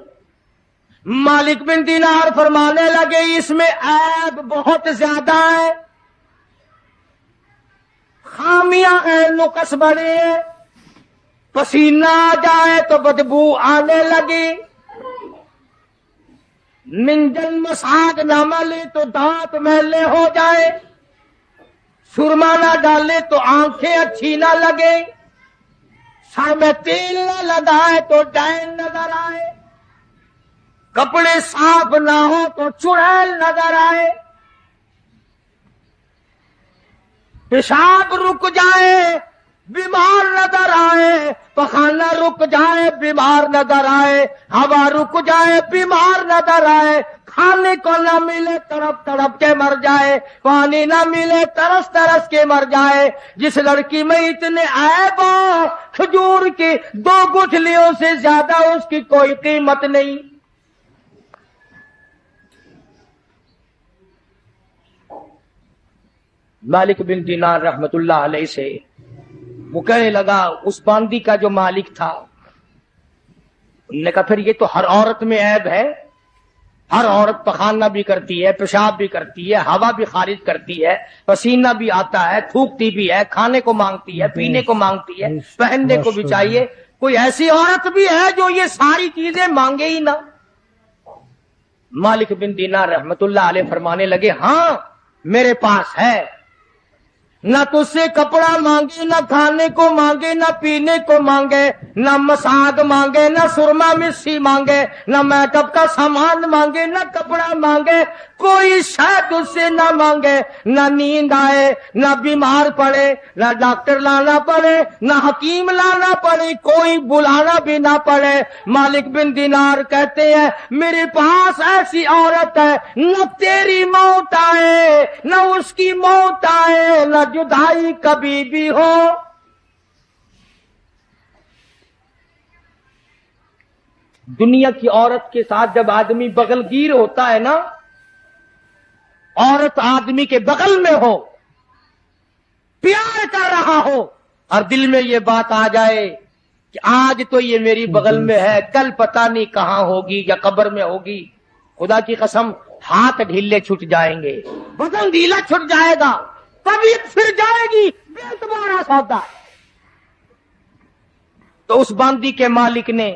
مالک بن دینار فرمانے لگے اس میں عیب بہت زیادہ ہے، خامیاں ہیں، نقص بڑے ہیں، پسینہ آ جائے تو بدبو آنے لگی، منجن مساگ نہ ملے تو دانت میلے ہو جائے، سرما نہ ڈالے تو آنکھیں اچھی نہ لگے، سر میں تیل نہ لگائے تو ڈین نظر آئے، کپڑے صاف نہ ہو تو چڑیل نظر آئے، پیشاب رک جائے بیمار نظر آئے، پخانہ رک جائے بیمار نظر آئے، ہوا رک جائے بیمار نظر آئے، کھانے کو نہ ملے تڑپ تڑپ کے مر جائے، پانی نہ ملے ترس ترس کے مر جائے۔ جس لڑکی میں اتنے عیب ہو، کھجور کی 2 گٹھلیوں سے زیادہ اس کی کوئی قیمت نہیں۔ مالک بن دینار رحمت اللہ علیہ سے وہ کہنے لگا اس باندی کا جو مالک تھا، انہوں نے کہا پھر یہ تو ہر عورت میں عیب ہے، ہر عورت پخانہ بھی کرتی ہے، پیشاب بھی کرتی ہے، ہوا بھی خارج کرتی ہے، پسینہ بھی آتا ہے، تھوکتی بھی ہے، کھانے کو مانگتی ہے، پینے کو مانگتی ہے، پہننے کو بھی چاہیے، کوئی ایسی عورت بھی ہے جو یہ ساری چیزیں مانگے ہی نہ؟ مالک بن دینار رحمت اللہ علیہ فرمانے لگے ہاں میرے پاس ہے، نہ تجھ سے کپڑا مانگے، نہ کھانے کو مانگے، نہ پینے کو مانگے، نہ مساگ مانگے، نہ سرما مسی مانگے، نہ میک اپ کا سامان مانگے، نہ کپڑا مانگے، کوئی شاید اس سے نہ مانگے، نہ نیند آئے، نہ بیمار پڑے، نہ ڈاکٹر لانا پڑے، نہ حکیم لانا پڑے، کوئی بلانا بھی نہ پڑے۔ مالک بن دینار کہتے ہیں میرے پاس ایسی عورت ہے، نہ تیری موت آئے، نہ اس کی موت آئے، نہ جدائی کبھی بھی ہو۔ دنیا کی عورت کے ساتھ جب آدمی بغل گیر ہوتا ہے نا، عورت آدمی کے بغل میں ہو، پیار کر رہا ہو، اور دل میں یہ بات آ جائے کہ آج تو یہ میری بغل میں ہے، کل پتہ نہیں کہاں ہوگی یا قبر میں ہوگی، خدا کی قسم ہاتھ ڈھیلے چھٹ جائیں گے، بدن ڈھیلا چھٹ جائے گا، طبیعت پھر جائے گی، بے تمہارا سودا۔ تو اس باندی کے مالک نے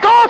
2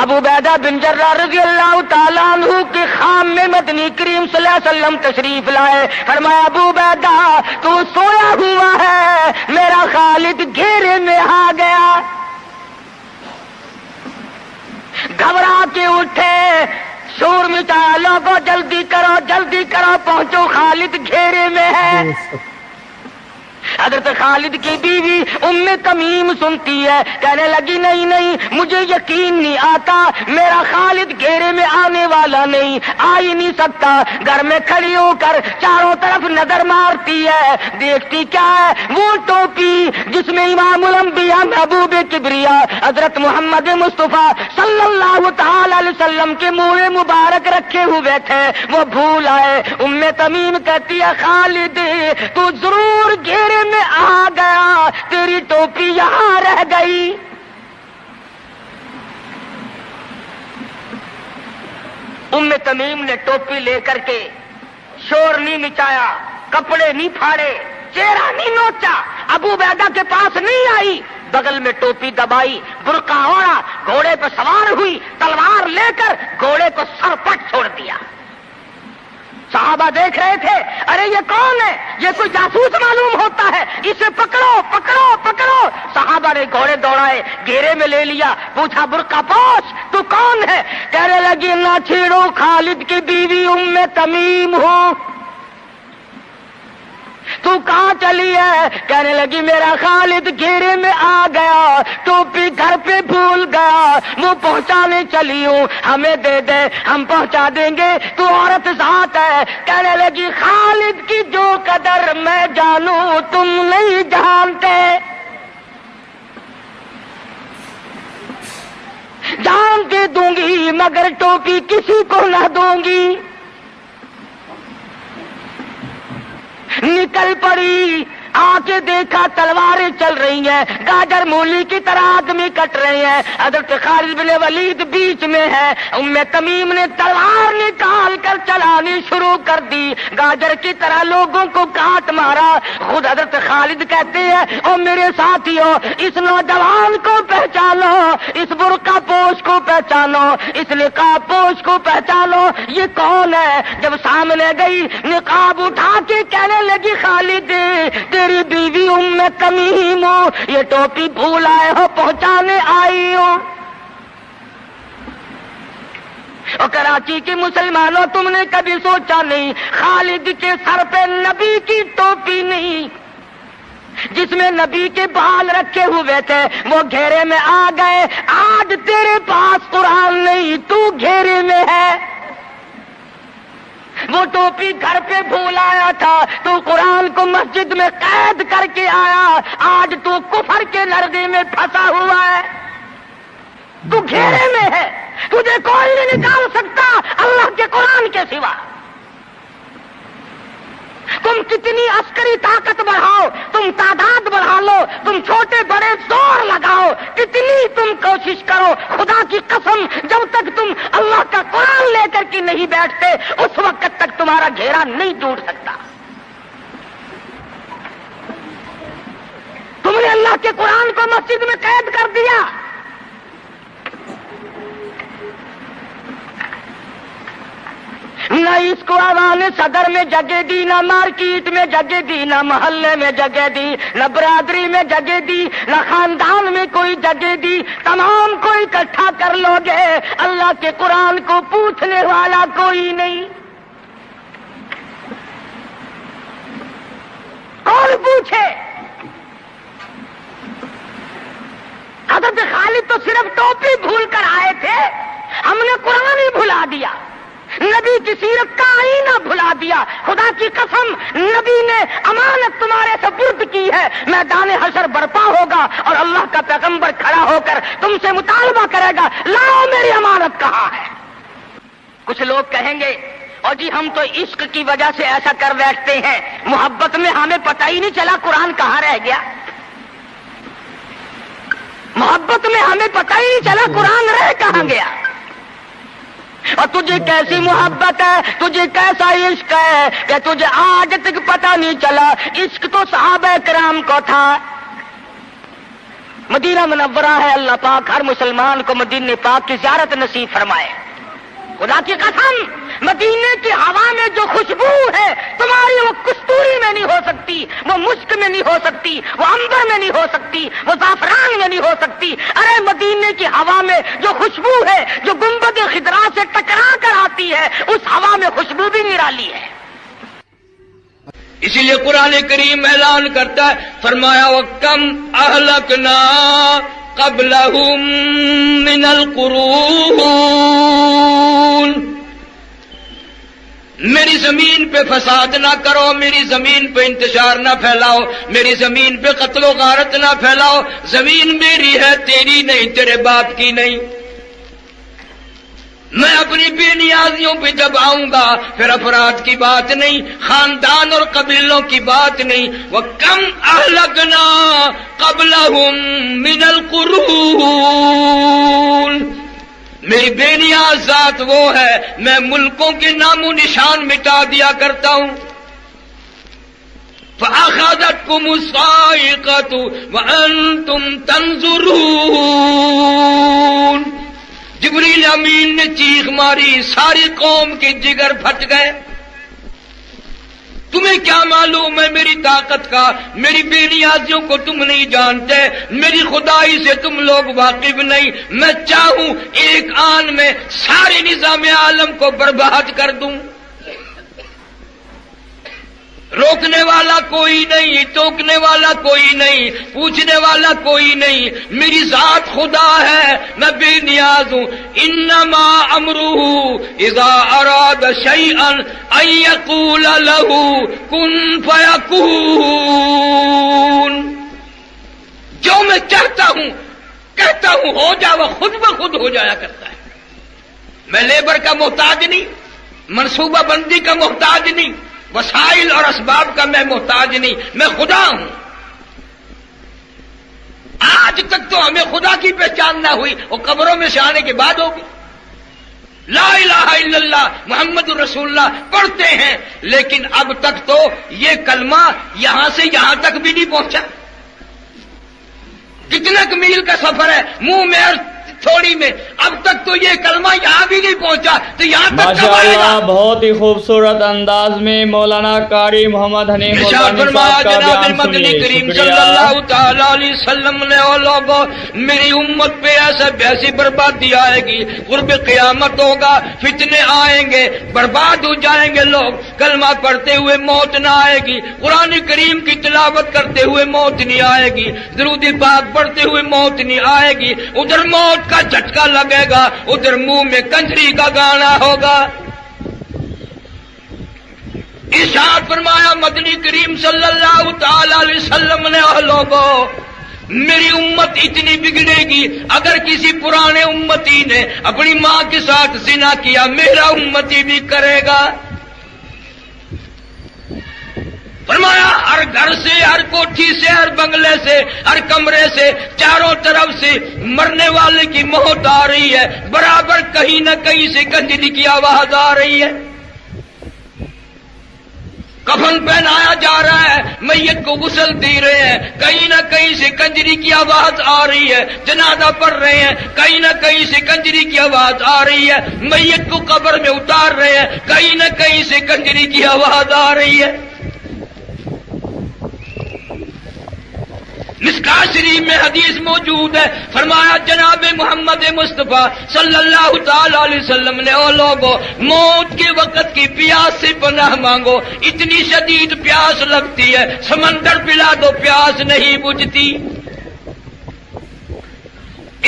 ابو عبیدہ بن جراح رضی اللہ تعالیٰ عنہ کے خام میں مدنی کریم صلی اللہ علیہ وسلم تشریف لائے. فرمایا ابو عبیدہ تو سویا ہوا ہے, میرا خالد گھیرے میں آ گیا. گھبرا کے اٹھے, شور مچایا, لوگوں جلدی کرو پہنچو, خالد گھیرے میں ہے. حضرت خالد کی بیوی ام تمیم سنتی ہے, کہنے لگی نہیں مجھے یقین نہیں آتا, میرا خالد گھیرے میں آنے والا نہیں, آ ہی نہیں سکتا. گھر میں کھڑی ہو کر چاروں طرف نظر مارتی ہے, دیکھتی کیا ہے, وہ ٹوپی جس میں امام الانبیاء محبوب کبریا حضرت محمد مصطفیٰ صلی اللہ تعالی علیہ وسلم کے منہ مبارک رکھے ہوئے تھے, وہ بھول آئے. ام تمیم کہتی ہے خالد تو ضرور گھیرے میں آ گیا, تیری ٹوپی یہاں رہ گئی. ام تمیم نے ٹوپی لے کر کے شور نہیں مچایا, کپڑے نہیں پھاڑے, چہرہ نہیں نوچا, ابو عبیدہ کے پاس نہیں آئی, بغل میں ٹوپی دبائی, برقع اوڑھا, گھوڑے پہ سوار ہوئی, تلوار لے کر گھوڑے کو سر پٹ چھوڑ دیا. صحابہ دیکھ رہے تھے, ارے یہ کون ہے, یہ کوئی جاسوس معلوم ہوتا ہے, اسے پکڑو. صحابہ نے گھوڑے دوڑائے, گھیرے میں لے لیا, پوچھا برقع پوش تو کون ہے, کہنے لگی نہ چھیڑو, خالد کی بیوی ام تمیم ہوں. تو کہاں چلی ہے, کہنے لگی میرا خالد گھیرے میں آ گیا, ٹوپی گھر پہ بھول گیا, وہ پہنچانے چلی ہوں, ہمیں دے دے ہم پہنچا دیں گے, تو عورت ذات ہے. کہنے لگی خالد کی جو قدر میں جانوں تم نہیں جانتے, جان دے دوں گی مگر ٹوپی کسی کو نہ دوں گی. نکل پڑی, آ کے دیکھا تلواریں چل رہی ہیں, گاجر مولی کی طرح آدمی کٹ رہے ہیں, حضرت خالد بن ولید بیچ میں ہے. ام تمیم نے تلوار نکال کر چلانی شروع کر دی, گاجر کی طرح لوگوں کو کاٹ مارا. خود حضرت خالد کہتے ہیں او میرے ساتھیوں, اس نوجوان کو پہچانو, اس برقع پوش کو پہچانو, اس نقاب پوش کو پہچانو, یہ کون ہے. جب سامنے گئی, نقاب اٹھا کے کہنے لگی خالد تیری بیوی ام تمیم ہو, یہ ٹوپی بھول آئے ہو, پہنچانے آئی ہو. اور کراچی کے مسلمانوں, تم نے کبھی سوچا نہیں خالد کے سر پہ نبی کی ٹوپی نہیں, جس میں نبی کے بال رکھے ہوئے تھے, وہ گھیرے میں آ گئے. آج تیرے پاس قرآن نہیں, تو گھیرے میں ہے. وہ ٹوپی گھر پہ بھول آیا تھا, تو قرآن کو مسجد میں قید کر کے آیا, آج تو کفر کے لرزے میں پھنسا ہوا ہے, تو گھیرے میں ہے, تجھے کوئی نہیں نکال سکتا اللہ کے قرآن کے سوا. تم کتنی عسکری طاقت بڑھاؤ, تم تعداد بڑھا لو, تم چھوٹے بڑے زور لگاؤ, کتنی تم کوشش کرو, خدا کی قسم جب تک تم اللہ کا قرآن لے کر کے نہیں بیٹھتے اس وقت تک تمہارا گھیرا نہیں ٹوٹ سکتا. تم نے اللہ کے قرآن کو مسجد میں قید کر دیا. نہ اس کو عوام صدر میں جگہ دی, نہ مارکیٹ میں جگہ دی, نہ محلے میں جگہ دی, نہ برادری میں جگہ دی, نہ خاندان میں کوئی جگہ دی. تمام کو اکٹھا کر لو گے, اللہ کے قرآن کو پوچھنے والا کوئی نہیں. کون پوچھے؟ حضرت خالد تو صرف ٹوپی بھول کر آئے تھے, ہم نے قرآن ہی بھلا دیا, نبی کی سیرت کا آئینہ بھلا دیا. خدا کی قسم نبی نے امانت تمہارے سپرد کی ہے, میدان حشر برپا ہوگا اور اللہ کا پیغمبر کھڑا ہو کر تم سے مطالبہ کرے گا, لاؤ میری امانت کہاں ہے. کچھ لوگ کہیں گے اور جی ہم تو عشق کی وجہ سے ایسا کر بیٹھتے ہیں, محبت میں ہمیں پتہ ہی نہیں چلا قرآن کہاں رہ گیا. محبت میں ہمیں پتہ ہی نہیں چلا قرآن رہ کہاں گیا. اور تجھے کیسی محبت ہے, تجھے کیسا عشق ہے کہ تجھے آج تک پتہ نہیں چلا. عشق تو صحابہ کرام کو تھا, مدینہ منورہ ہے، اللہ پاک ہر مسلمان کو مدینہ پاک کی زیارت نصیب فرمائے۔ خدا کی قسم، مدینے کی ہوا میں جو خوشبو ہے تمہاری، وہ کستوری میں نہیں ہو سکتی، وہ مشک میں نہیں ہو سکتی، وہ عنبر میں نہیں ہو سکتی، وہ زعفران میں نہیں ہو سکتی۔ ارے مدینے کی ہوا میں جو خوشبو ہے، جو گنبد خضرا سے ٹکرا کر آتی ہے، اس ہوا میں خوشبو بھی نرالی ہے۔ اسی لیے قرآن کریم اعلان کرتا ہے، فرمایا وَكَمْ أَهْلَكْنَا قَبْلَهُمْ مِنَ الْقُرُونِ، میری زمین پہ فساد نہ کرو، میری زمین پہ انتشار نہ پھیلاؤ، میری زمین پہ قتل و غارت نہ پھیلاؤ۔ زمین میری ہے، تیری نہیں، تیرے باپ کی نہیں۔ میں اپنی بے نیازیوں پہ جب آؤں گا پھر افراد کی بات نہیں، خاندان اور قبیلوں کی بات نہیں۔ وَكَمْ أَهْلَكْنَا قَبْلَهُمْ مِنَ الْقُرُونِ، میری بے نیاز ذات وہ ہے، میں ملکوں کے نام و نشان مٹا دیا کرتا ہوں۔ فَأَخَذَتْكُمُ الصَّاعِقَةُ وَأَنْتُمْ تَنظُرُونَ، جبریل امین نے چیخ ماری، ساری قوم کے جگر پھٹ گئے۔ تمہیں کیا معلوم ہے میری طاقت کا؟ میری بے نیازیوں کو تم نہیں جانتے، میری خدائی سے تم لوگ واقف نہیں۔ میں چاہوں ایک آن میں سارے نظام عالم کو برباد کر دوں، روکنے والا کوئی نہیں، ٹوکنے والا کوئی نہیں، پوچھنے والا کوئی نہیں۔ میری ذات خدا ہے، میں بے نیاز ہوں۔ انما امرہ اذا اراد شیئا ان یقول له کن فیکون، جو میں کہتا ہوں ہو جا، وہ خود بخود ہو جایا کرتا ہے۔ میں لیبر کا محتاج نہیں، منصوبہ بندی کا محتاج نہیں، وسائل اور اسباب کا میں محتاج نہیں، میں خدا ہوں۔ آج تک تو ہمیں خدا کی پہچان نہ ہوئی، وہ قبروں میں سے آنے کے بعد ہوگی۔ لا الہ الا اللہ محمد رسول اللہ پڑھتے ہیں، لیکن اب تک تو یہ کلمہ یہاں سے یہاں تک بھی نہیں پہنچا۔ کتنے میل کا سفر ہے منہ میں اور تھوڑی میں، اب تک تو یہ کلمہ یہاں بھی نہیں پہنچا، تو یہاں تک ماشاءاللہ بہت ہی خوبصورت انداز میں مولانا قاری محمد حنیف ملتانی صاحب کا بیان مدنی سنیے۔ کریم صلی شکریہ۔ اللہ تعالی علیہ وسلم نے او لوگوں، میری امت پہ ایسی بربادی آئے گی، قرب قیامت ہوگا، فتنے آئیں گے، برباد ہو جائیں گے لوگ۔ کلمہ پڑھتے ہوئے موت نہ آئے گی، قرآن کریم کی تلاوت کرتے ہوئے موت نہیں آئے گی، درود پاک پڑھتے ہوئے موت نہیں آئے گی۔ ادھر موت کا جھٹکا لگے گا، ادھر منہ میں کنجری کا گانا ہوگا۔ ارشاد فرمایا مدنی کریم صلی اللہ تعالی علیہ وسلم نے، او لوگوں، میری امت اتنی بگڑے گی، اگر کسی پرانے امتی نے اپنی ماں کے ساتھ زنا کیا، میرا امتی بھی کرے گا۔ فرمایا ہر گھر سے، ہر کوٹھی سے، ہر بنگلے سے، ہر کمرے سے، چاروں طرف سے مرنے والے کی موت آ رہی ہے، برابر کہیں نہ کہیں سے کنجری کی آواز آ رہی ہے۔ کفن پہنایا جا رہا ہے، میت کو غسل دے رہے ہیں، کہیں نہ کہیں سے کنجری کی آواز آ رہی ہے۔ جنازہ پڑھ رہے ہیں، کہیں نہ کہیں سے کنجری کی آواز آ رہی ہے۔ میت کو قبر میں اتار رہے ہیں، کہیں نہ کہیں سے کنجری کی آواز آ رہی ہے۔ مشکاۃ شریف میں حدیث موجود ہے، فرمایا جناب محمد مصطفیٰ صلی اللہ تعالی علیہ وسلم نے، او لوگوں، موت کے وقت کی پیاس سے پناہ مانگو، اتنی شدید پیاس لگتی ہے، سمندر پلا دو پیاس نہیں بجھتی۔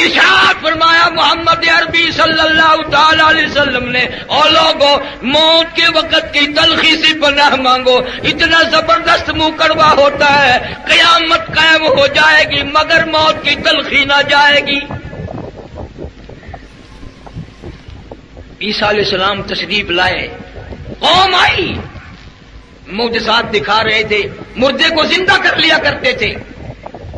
ارشاد فرمایا محمد عربی صلی اللہ تعالی علیہ وسلم نے، او لوگوں، موت کے وقت کی تلخی سے پناہ مانگو، اتنا زبردست منہ کڑوا ہوتا ہے، قیامت قائم ہو جائے گی مگر موت کی تلخی نہ جائے گی۔ عیسیٰ علیہ السلام تشریف لائے، قوم آئی، معجزات دکھا رہے تھے، مردے کو زندہ کر لیا کرتے تھے۔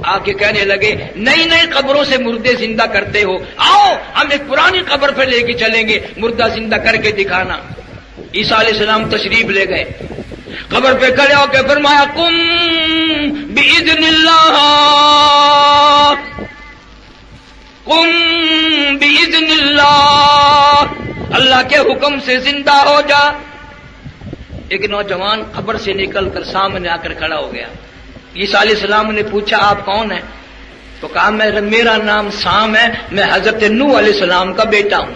آ کے کہنے لگے نئی نئی قبروں سے مردے زندہ کرتے ہو، آؤ ہم ایک پرانی قبر پہ لے کے چلیں گے، مردہ زندہ کر کے دکھانا۔ عیسیٰ علیہ السلام تشریف لے گئے، قبر پہ کھڑے ہو کے فرمایا قم بإذن اللہ، قم بإذن اللہ، اللہ کے حکم سے زندہ ہو جا۔ ایک نوجوان قبر سے نکل کر سامنے آ کر کھڑا ہو گیا۔ عیسیٰ علیہ السلام نے پوچھا آپ کون ہیں؟ تو کہا میرا نام سام ہے، میں حضرت نوح علیہ السلام کا بیٹا ہوں۔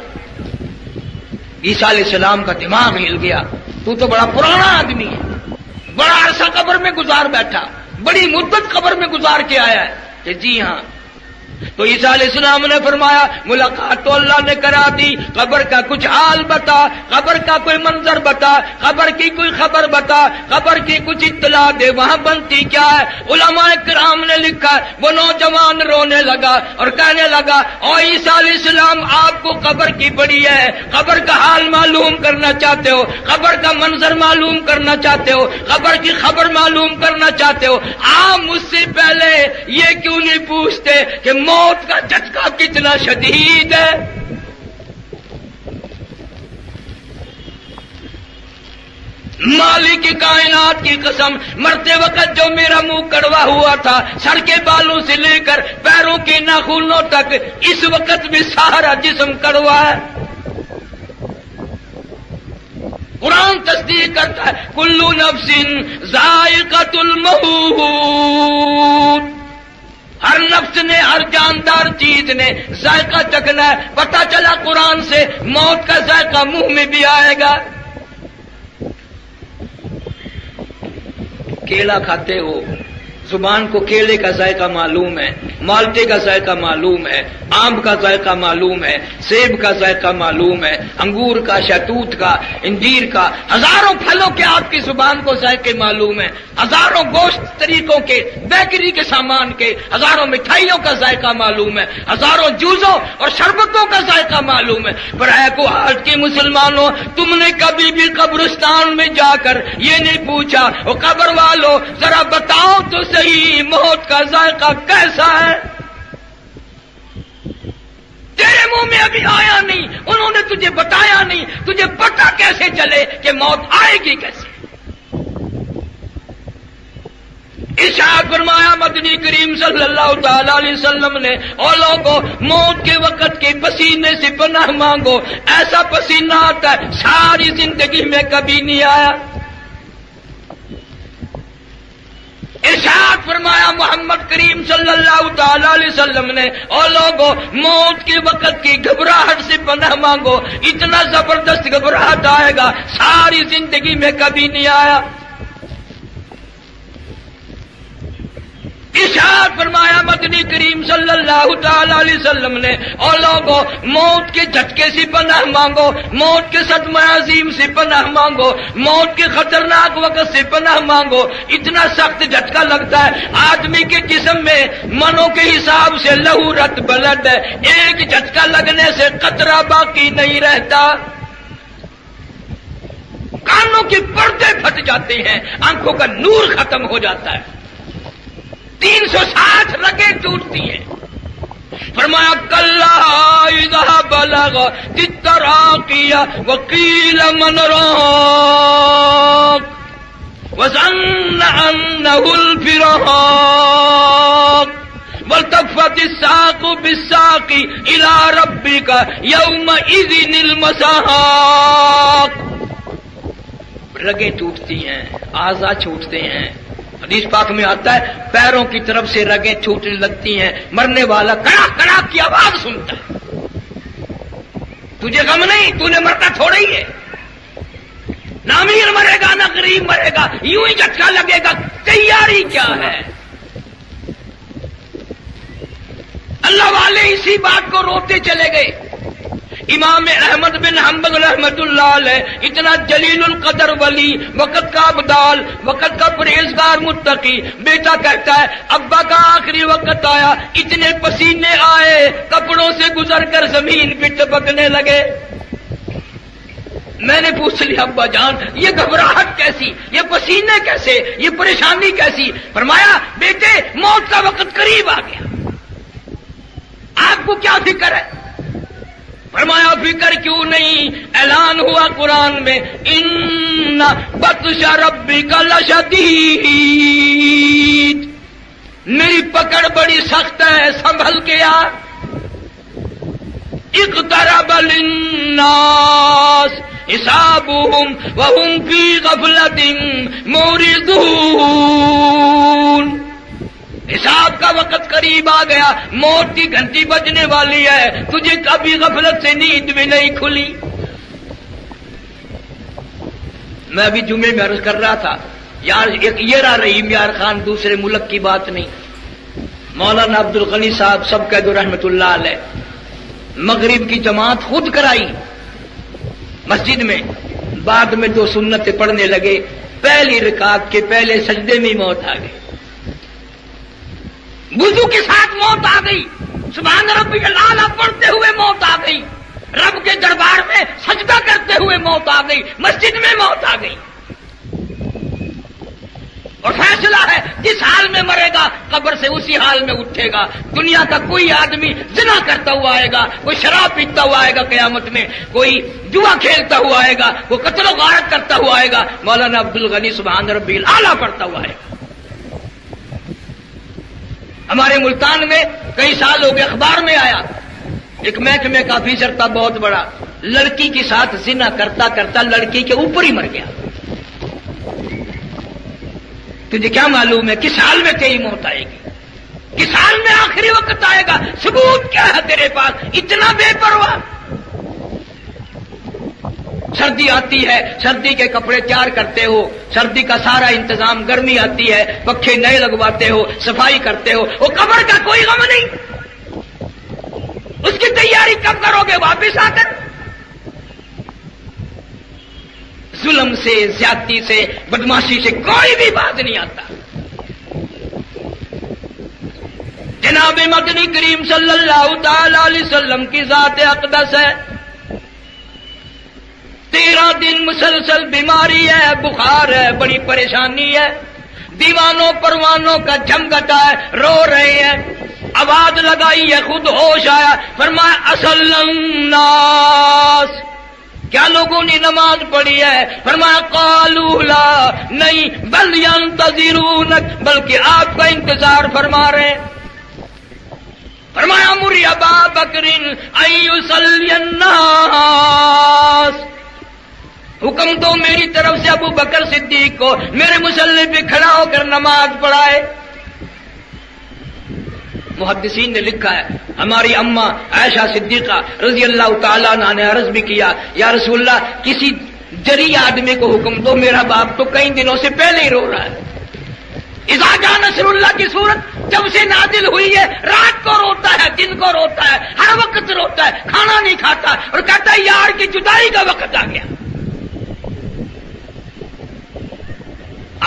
عیسیٰ علیہ السلام کا دماغ ہل گیا، تو بڑا پرانا آدمی ہے، بڑا عرصہ قبر میں گزار بیٹھا، بڑی مدت قبر میں گزار کے آیا ہے کہ جی ہاں۔ تو عیسیٰ علیہ السلام نے فرمایا ملاقات تو اللہ نے کرا دی، قبر کا کچھ حال بتا، قبر کا کوئی منظر بتا، قبر کی کوئی خبر بتا، قبر کی کچھ اطلاع دے، وہاں بنتی کیا ہے۔ علماء کرام نے لکھا وہ نوجوان رونے لگا اور کہنے لگا او عیسیٰ علیہ السلام آپ کو قبر کی بڑی ہے، قبر کا حال معلوم کرنا چاہتے ہو، قبر کا منظر معلوم کرنا چاہتے ہو، قبر کی خبر معلوم کرنا چاہتے ہو، آپ مجھ سے پہلے یہ کیوں نہیں پوچھتے کہ موت کا جھٹکا کتنا شدید ہے۔ مالک کائنات کی قسم، مرتے وقت جو میرا منہ کڑوا ہوا تھا سر کے بالوں سے لے کر پیروں کے ناخنوں تک، اس وقت بھی سارا جسم کڑوا ہے۔ قرآن تصدیق کرتا ہے کل نفس ذائقۃ الموت، ہر نفس نے، ہر جاندار چیز نے ذائقہ چکھنا ہے۔ پتہ چلا قرآن سے موت کا ذائقہ منہ میں بھی آئے گا۔ کیلا کھاتے ہو، زبان کو کیلے کا ذائقہ معلوم ہے، مالٹے کا ذائقہ معلوم ہے، آم کا ذائقہ معلوم ہے، سیب کا ذائقہ معلوم ہے، انگور کا، شہتوت کا، انجیر کا، ہزاروں پھلوں کے آپ کی زبان کو ذائقے معلوم ہے، ہزاروں گوشت طریقوں کے، بیکری کے سامان کے، ہزاروں مٹھائیوں کا ذائقہ معلوم ہے، ہزاروں جوسوں اور شربتوں کا ذائقہ معلوم ہے۔ پر اے کو آج کے مسلمانوں، تم نے کبھی بھی قبرستان میں جا کر یہ نہیں پوچھا وہ قبر والوں ذرا بتاؤ تو صحیح موت کا ذائقہ کیسا ہے؟ تیرے منہ میں ابھی آیا نہیں، انہوں نے تجھے بتایا نہیں، تجھے پتہ کیسے چلے کہ موت آئے گی کیسے؟ ارشاد فرمایا مدنی کریم صلی اللہ تعالی علیہ وسلم نے، اور لوگوں موت کے وقت کے پسینے سے پناہ مانگو، ایسا پسینہ آتا ہے ساری زندگی میں کبھی نہیں آیا۔ ارشاد فرمایا محمد کریم صلی اللہ تعالی علیہ وسلم نے، اور لوگوں موت کے وقت کی گھبراہٹ سے پناہ مانگو، اتنا زبردست گھبراہٹ آئے گا ساری زندگی میں کبھی نہیں آیا۔ ارشاد فرمایا مدنی کریم صلی اللہ تعالی علیہ وسلم نے، اور لوگوں موت کے جھٹکے سے پناہ مانگو، موت کے صدمہ عظیم سے پناہ مانگو، موت کے خطرناک وقت سے پناہ مانگو۔ اتنا سخت جھٹکا لگتا ہے آدمی کے جسم میں، منوں کے حساب سے لہو رت بلڈ ہے، ایک جھٹکا لگنے سے قطرہ باقی نہیں رہتا، کانوں کے پردے پھٹ جاتے ہیں، آنکھوں کا نور ختم ہو جاتا ہے، 360 رگیں ٹوٹتی ہیں۔ فرمایا کلا اذا بلغ التراقی وقیل من راق وظن انه الفراق والتفت الساق بالساق الى ربك يومئذ المساق۔ رگیں ٹوٹتی ہیں، اعضاء چھوٹتے ہیں۔ حدیث پاک میں آتا ہے پیروں کی طرف سے رگیں چھوٹنے لگتی ہیں، مرنے والا کڑاک کڑاک کی آواز سنتا ہے۔ تجھے غم نہیں، تو نے مرنا تھوڑا ہی ہے، نہ امیر مرے گا نہ غریب مرے گا، یوں ہی جھٹکا لگے گا۔ تیاری کیا ہے؟ اللہ والے اسی بات کو روتے چلے گئے۔ امام احمد بن حنبل رحمت اللہ علیہ، اتنا جلیل القدر ولی، وقت کا ابدال، وقت کا پرہیزگار متقی، بیٹا کہتا ہے ابا کا آخری وقت آیا، اتنے پسینے آئے کپڑوں سے گزر کر زمین پہ ٹپکنے لگے۔ میں نے پوچھ لیا ابا جان یہ گھبراہٹ کیسی، یہ پسینے کیسے، یہ پریشانی کیسی؟ فرمایا بیٹے موت کا وقت قریب آ گیا، آپ کو کیا فکر ہے؟ فرمایا فکر کیوں نہیں، اعلان ہوا قرآن میں ان بطش ربک لشدید، میری پکڑ بڑی سخت ہے، سنبھل کے آ۔ اقترب للناس حسابهم وهم في غفلة معرضون. حساب کا وقت قریب آ گیا، موت کی گھنٹی بجنے والی ہے، تجھے کبھی غفلت سے نیند بھی نہیں کھلی. میں ابھی جمعے میں عرض کر رہا تھا یار، ایک یہ رہا رحیم یار خان، دوسرے ملک کی بات نہیں. مولانا عبد الغنی صاحب سب قید رحمت اللہ علیہ مغرب کی جماعت خود کرائی مسجد میں، بعد میں 2 سنتیں پڑھنے لگے، پہلی رکعت کے پہلے سجدے میں موت آ گئی، وضو کے ساتھ موت آ گئی، سبحان ربی الاعلی پڑھتے ہوئے موت آ گئی، رب کے دربار میں سجدہ کرتے ہوئے موت آ گئی، مسجد میں موت آ گئی. اور فیصلہ ہے جس حال میں مرے گا قبر سے اسی حال میں اٹھے گا. دنیا کا کوئی آدمی زنا کرتا ہوا آئے گا، کوئی شراب پیتا ہوا آئے گا قیامت میں، کوئی جوا کھیلتا ہوا آئے گا، کوئی قتل و غارت کرتا ہوا آئے گا، مولانا عبد الغنی سبحان ربی الاعلی پڑھتا ہوا آئے گا. ہمارے ملتان میں کئی سال ہو گئے، اخبار میں آیا ایک محکمے کا آفیسر تھا بہت بڑا، لڑکی کے ساتھ زنا کرتا کرتا لڑکی کے اوپر ہی مر گیا. تجھے کیا معلوم ہے کس حال میں تیری موت آئے گی، کس حال میں آخری وقت آئے گا؟ ثبوت کیا ہے تیرے پاس؟ اتنا بے پرواہ. سردی آتی ہے، سردی کے کپڑے تیار کرتے ہو، سردی کا سارا انتظام، گرمی آتی ہے پکھے نئے لگواتے ہو، صفائی کرتے ہو، وہ قبر کا کوئی غم نہیں. اس کی تیاری کب کرو گے واپس آ کر؟ ظلم سے، زیادتی سے، بدماشی سے کوئی بھی بات نہیں آتا. جناب مدنی کریم صلی اللہ تعالی علیہ وسلم کی ذات اقدس ہے، 13 دن مسلسل بیماری ہے، بخار ہے، بڑی پریشانی ہے، دیوانوں پروانوں کا جھمگٹا ہے، رو رہے ہیں، آواز لگائی ہے، خود ہوش آیا، فرمایا اصل الناس، کیا لوگوں نے نماز پڑھی ہے؟ فرمایا قالوا لا، نہیں، بل ينتظرونک، بلکہ آپ کا انتظار فرما رہے ہیں. فرمایا مر ابا بکر ان یصلی الناس، حکم دو میری طرف سے ابو بکر صدیق کو میرے مصلی پہ کھڑا ہو کر نماز پڑھائے. محدثین نے لکھا ہے ہماری اماں عائشہ صدیقہ رضی اللہ تعالیٰ عنہ نے عرض بھی کیا، یا رسول اللہ کسی جری آدمی کو حکم دو، میرا باپ تو کئی دنوں سے پہلے ہی رو رہا ہے. اذا جاء نصر اللہ کی صورت جب سے نازل ہوئی ہے، رات کو روتا ہے، دن کو روتا ہے، ہر وقت روتا ہے، کھانا نہیں کھاتا اور کہتا ہے یار کی جدائی کا وقت آ گیا.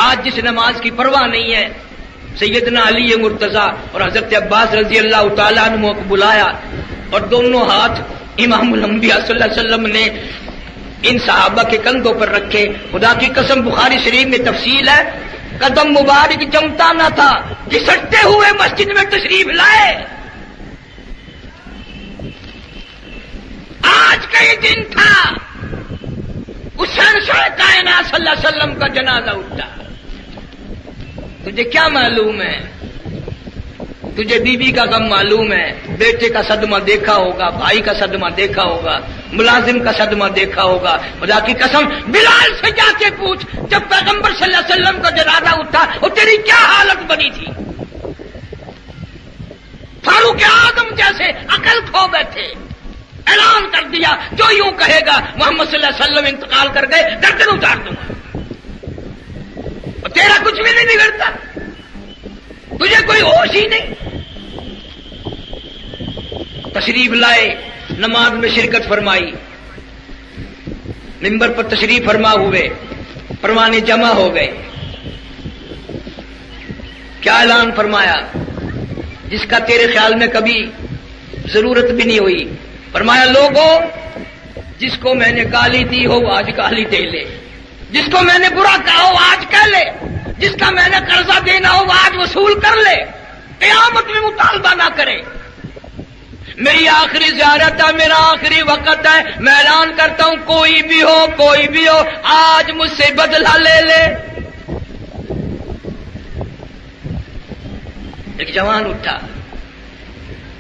آج جس نماز کی پرواہ نہیں ہے، سیدنا علی مرتضیٰ اور حضرت عباس رضی اللہ تعالیٰ عنہ کو بلایا اور دونوں ہاتھ امام الانبیاء صلی اللہ علیہ وسلم نے ان صحابہ کے کندھوں پر رکھے. خدا کی قسم بخاری شریف میں تفصیل ہے، قدم مبارک جمتا نہ تھا، گھسٹتے ہوئے مسجد میں تشریف لائے. آج کا یہ دن تھا، اس شہنشاہ کائنات صلی اللہ علیہ وسلم کا جنازہ اٹھا. تجھے کیا معلوم ہے؟ تجھے بیوی کا غم معلوم ہے، بیٹے کا صدمہ دیکھا ہوگا، بھائی کا صدمہ دیکھا ہوگا، ملازم کا صدمہ دیکھا ہوگا. خدا کی قسم بلال سے جا کے پوچھ جب پیغمبر صلی اللہ علیہ وسلم کا جنازہ اٹھا وہ تیری کیا حالت بنی تھی؟ فاروق اعظم جیسے عقل کھو بیٹھے، اعلان کر دیا جو یوں کہے گا محمد صلی اللہ علیہ وسلم انتقال کر گئے گردن اتار دوں گا، اور تیرا کچھ بھی نہیں بگڑتا، تجھے کوئی ہوش ہی نہیں. تشریف لائے، نماز میں شرکت فرمائی، منبر پر تشریف فرما ہوئے، پروانے جمع ہو گئے. کیا اعلان فرمایا جس کا تیرے خیال میں کبھی ضرورت بھی نہیں ہوئی؟ فرمایا لوگوں جس کو میں نے گالی دی ہو وہ آج گالی دے لے، جس کو میں نے برا کہا ہو آج کہہ لے، جس کا میں نے قرضہ دینا ہو وہ آج وصول کر لے، قیامت میں مطالبہ نہ کرے. میری آخری زیارت ہے، میرا آخری وقت ہے، میں اعلان کرتا ہوں کوئی بھی ہو آج مجھ سے بدلہ لے لے. ایک جوان اٹھا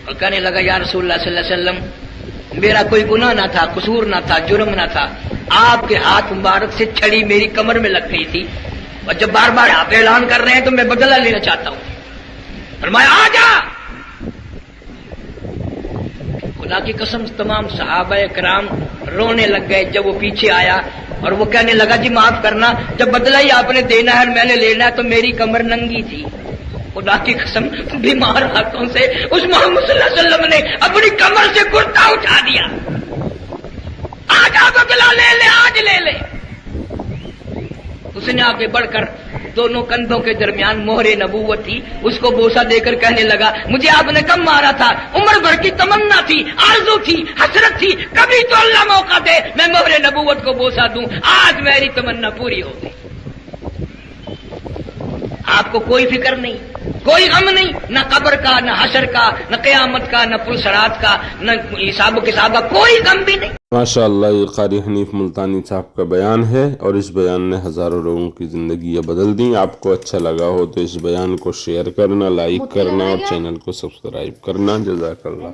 اور کہنے لگا یا رسول اللہ صلی اللہ علیہ وسلم میرا کوئی گناہ نہ تھا، قصور نہ تھا، جرم نہ تھا، آپ کے ہاتھ مبارک سے چھڑی میری کمر میں لگ گئی تھی، اور جب بار بار آپ اعلان کر رہے ہیں تو میں بدلہ لینا چاہتا ہوں۔ فرمایا آ جا۔ خدا کی قسم تمام صحابہ کرام رونے لگ گئے جب وہ پیچھے آیا، اور وہ کہنے لگا جی معاف کرنا، جب بدلہ ہی آپ نے دینا ہے اور میں نے لینا ہے تو میری کمر ننگی تھی۔ خدا کی قسم بیمار ہاتھوں سے اس محمد صلی اللہ علیہ وسلم نے اپنی کمر سے کرتا اٹھا دیا۔ آجا بدلہ لے لے، آج لے لے۔ اس نے آگے بڑھ کر دونوں کندھوں کے درمیان مہر نبوت تھی، اس کو بوسہ دے کر کہنے لگا مجھے آپ نے کم مارا تھا، عمر بھر کی تمنا تھی، آرزو تھی، حسرت تھی، کبھی تو اللہ موقع دے میں مہر نبوت کو بوسہ دوں، آج میری تمنا پوری ہو گئی۔ آپ کو کوئی فکر نہیں، کوئی غم نہیں، نہ قبر کا، نہ حشر کا، نہ قیامت کا، نہ پلسرات کا، نہ حساب و کتاب کا، کوئی غم بھی نہیں۔ ماشاء اللہ، یہ قاری حنیف ملتانی صاحب کا بیان ہے، اور اس بیان نے ہزاروں لوگوں کی زندگیاں بدل دیں۔ آپ کو اچھا لگا ہو تو اس بیان کو شیئر کرنا، لائک کرنا اور چینل کو سبسکرائب کرنا۔ جزاک اللہ۔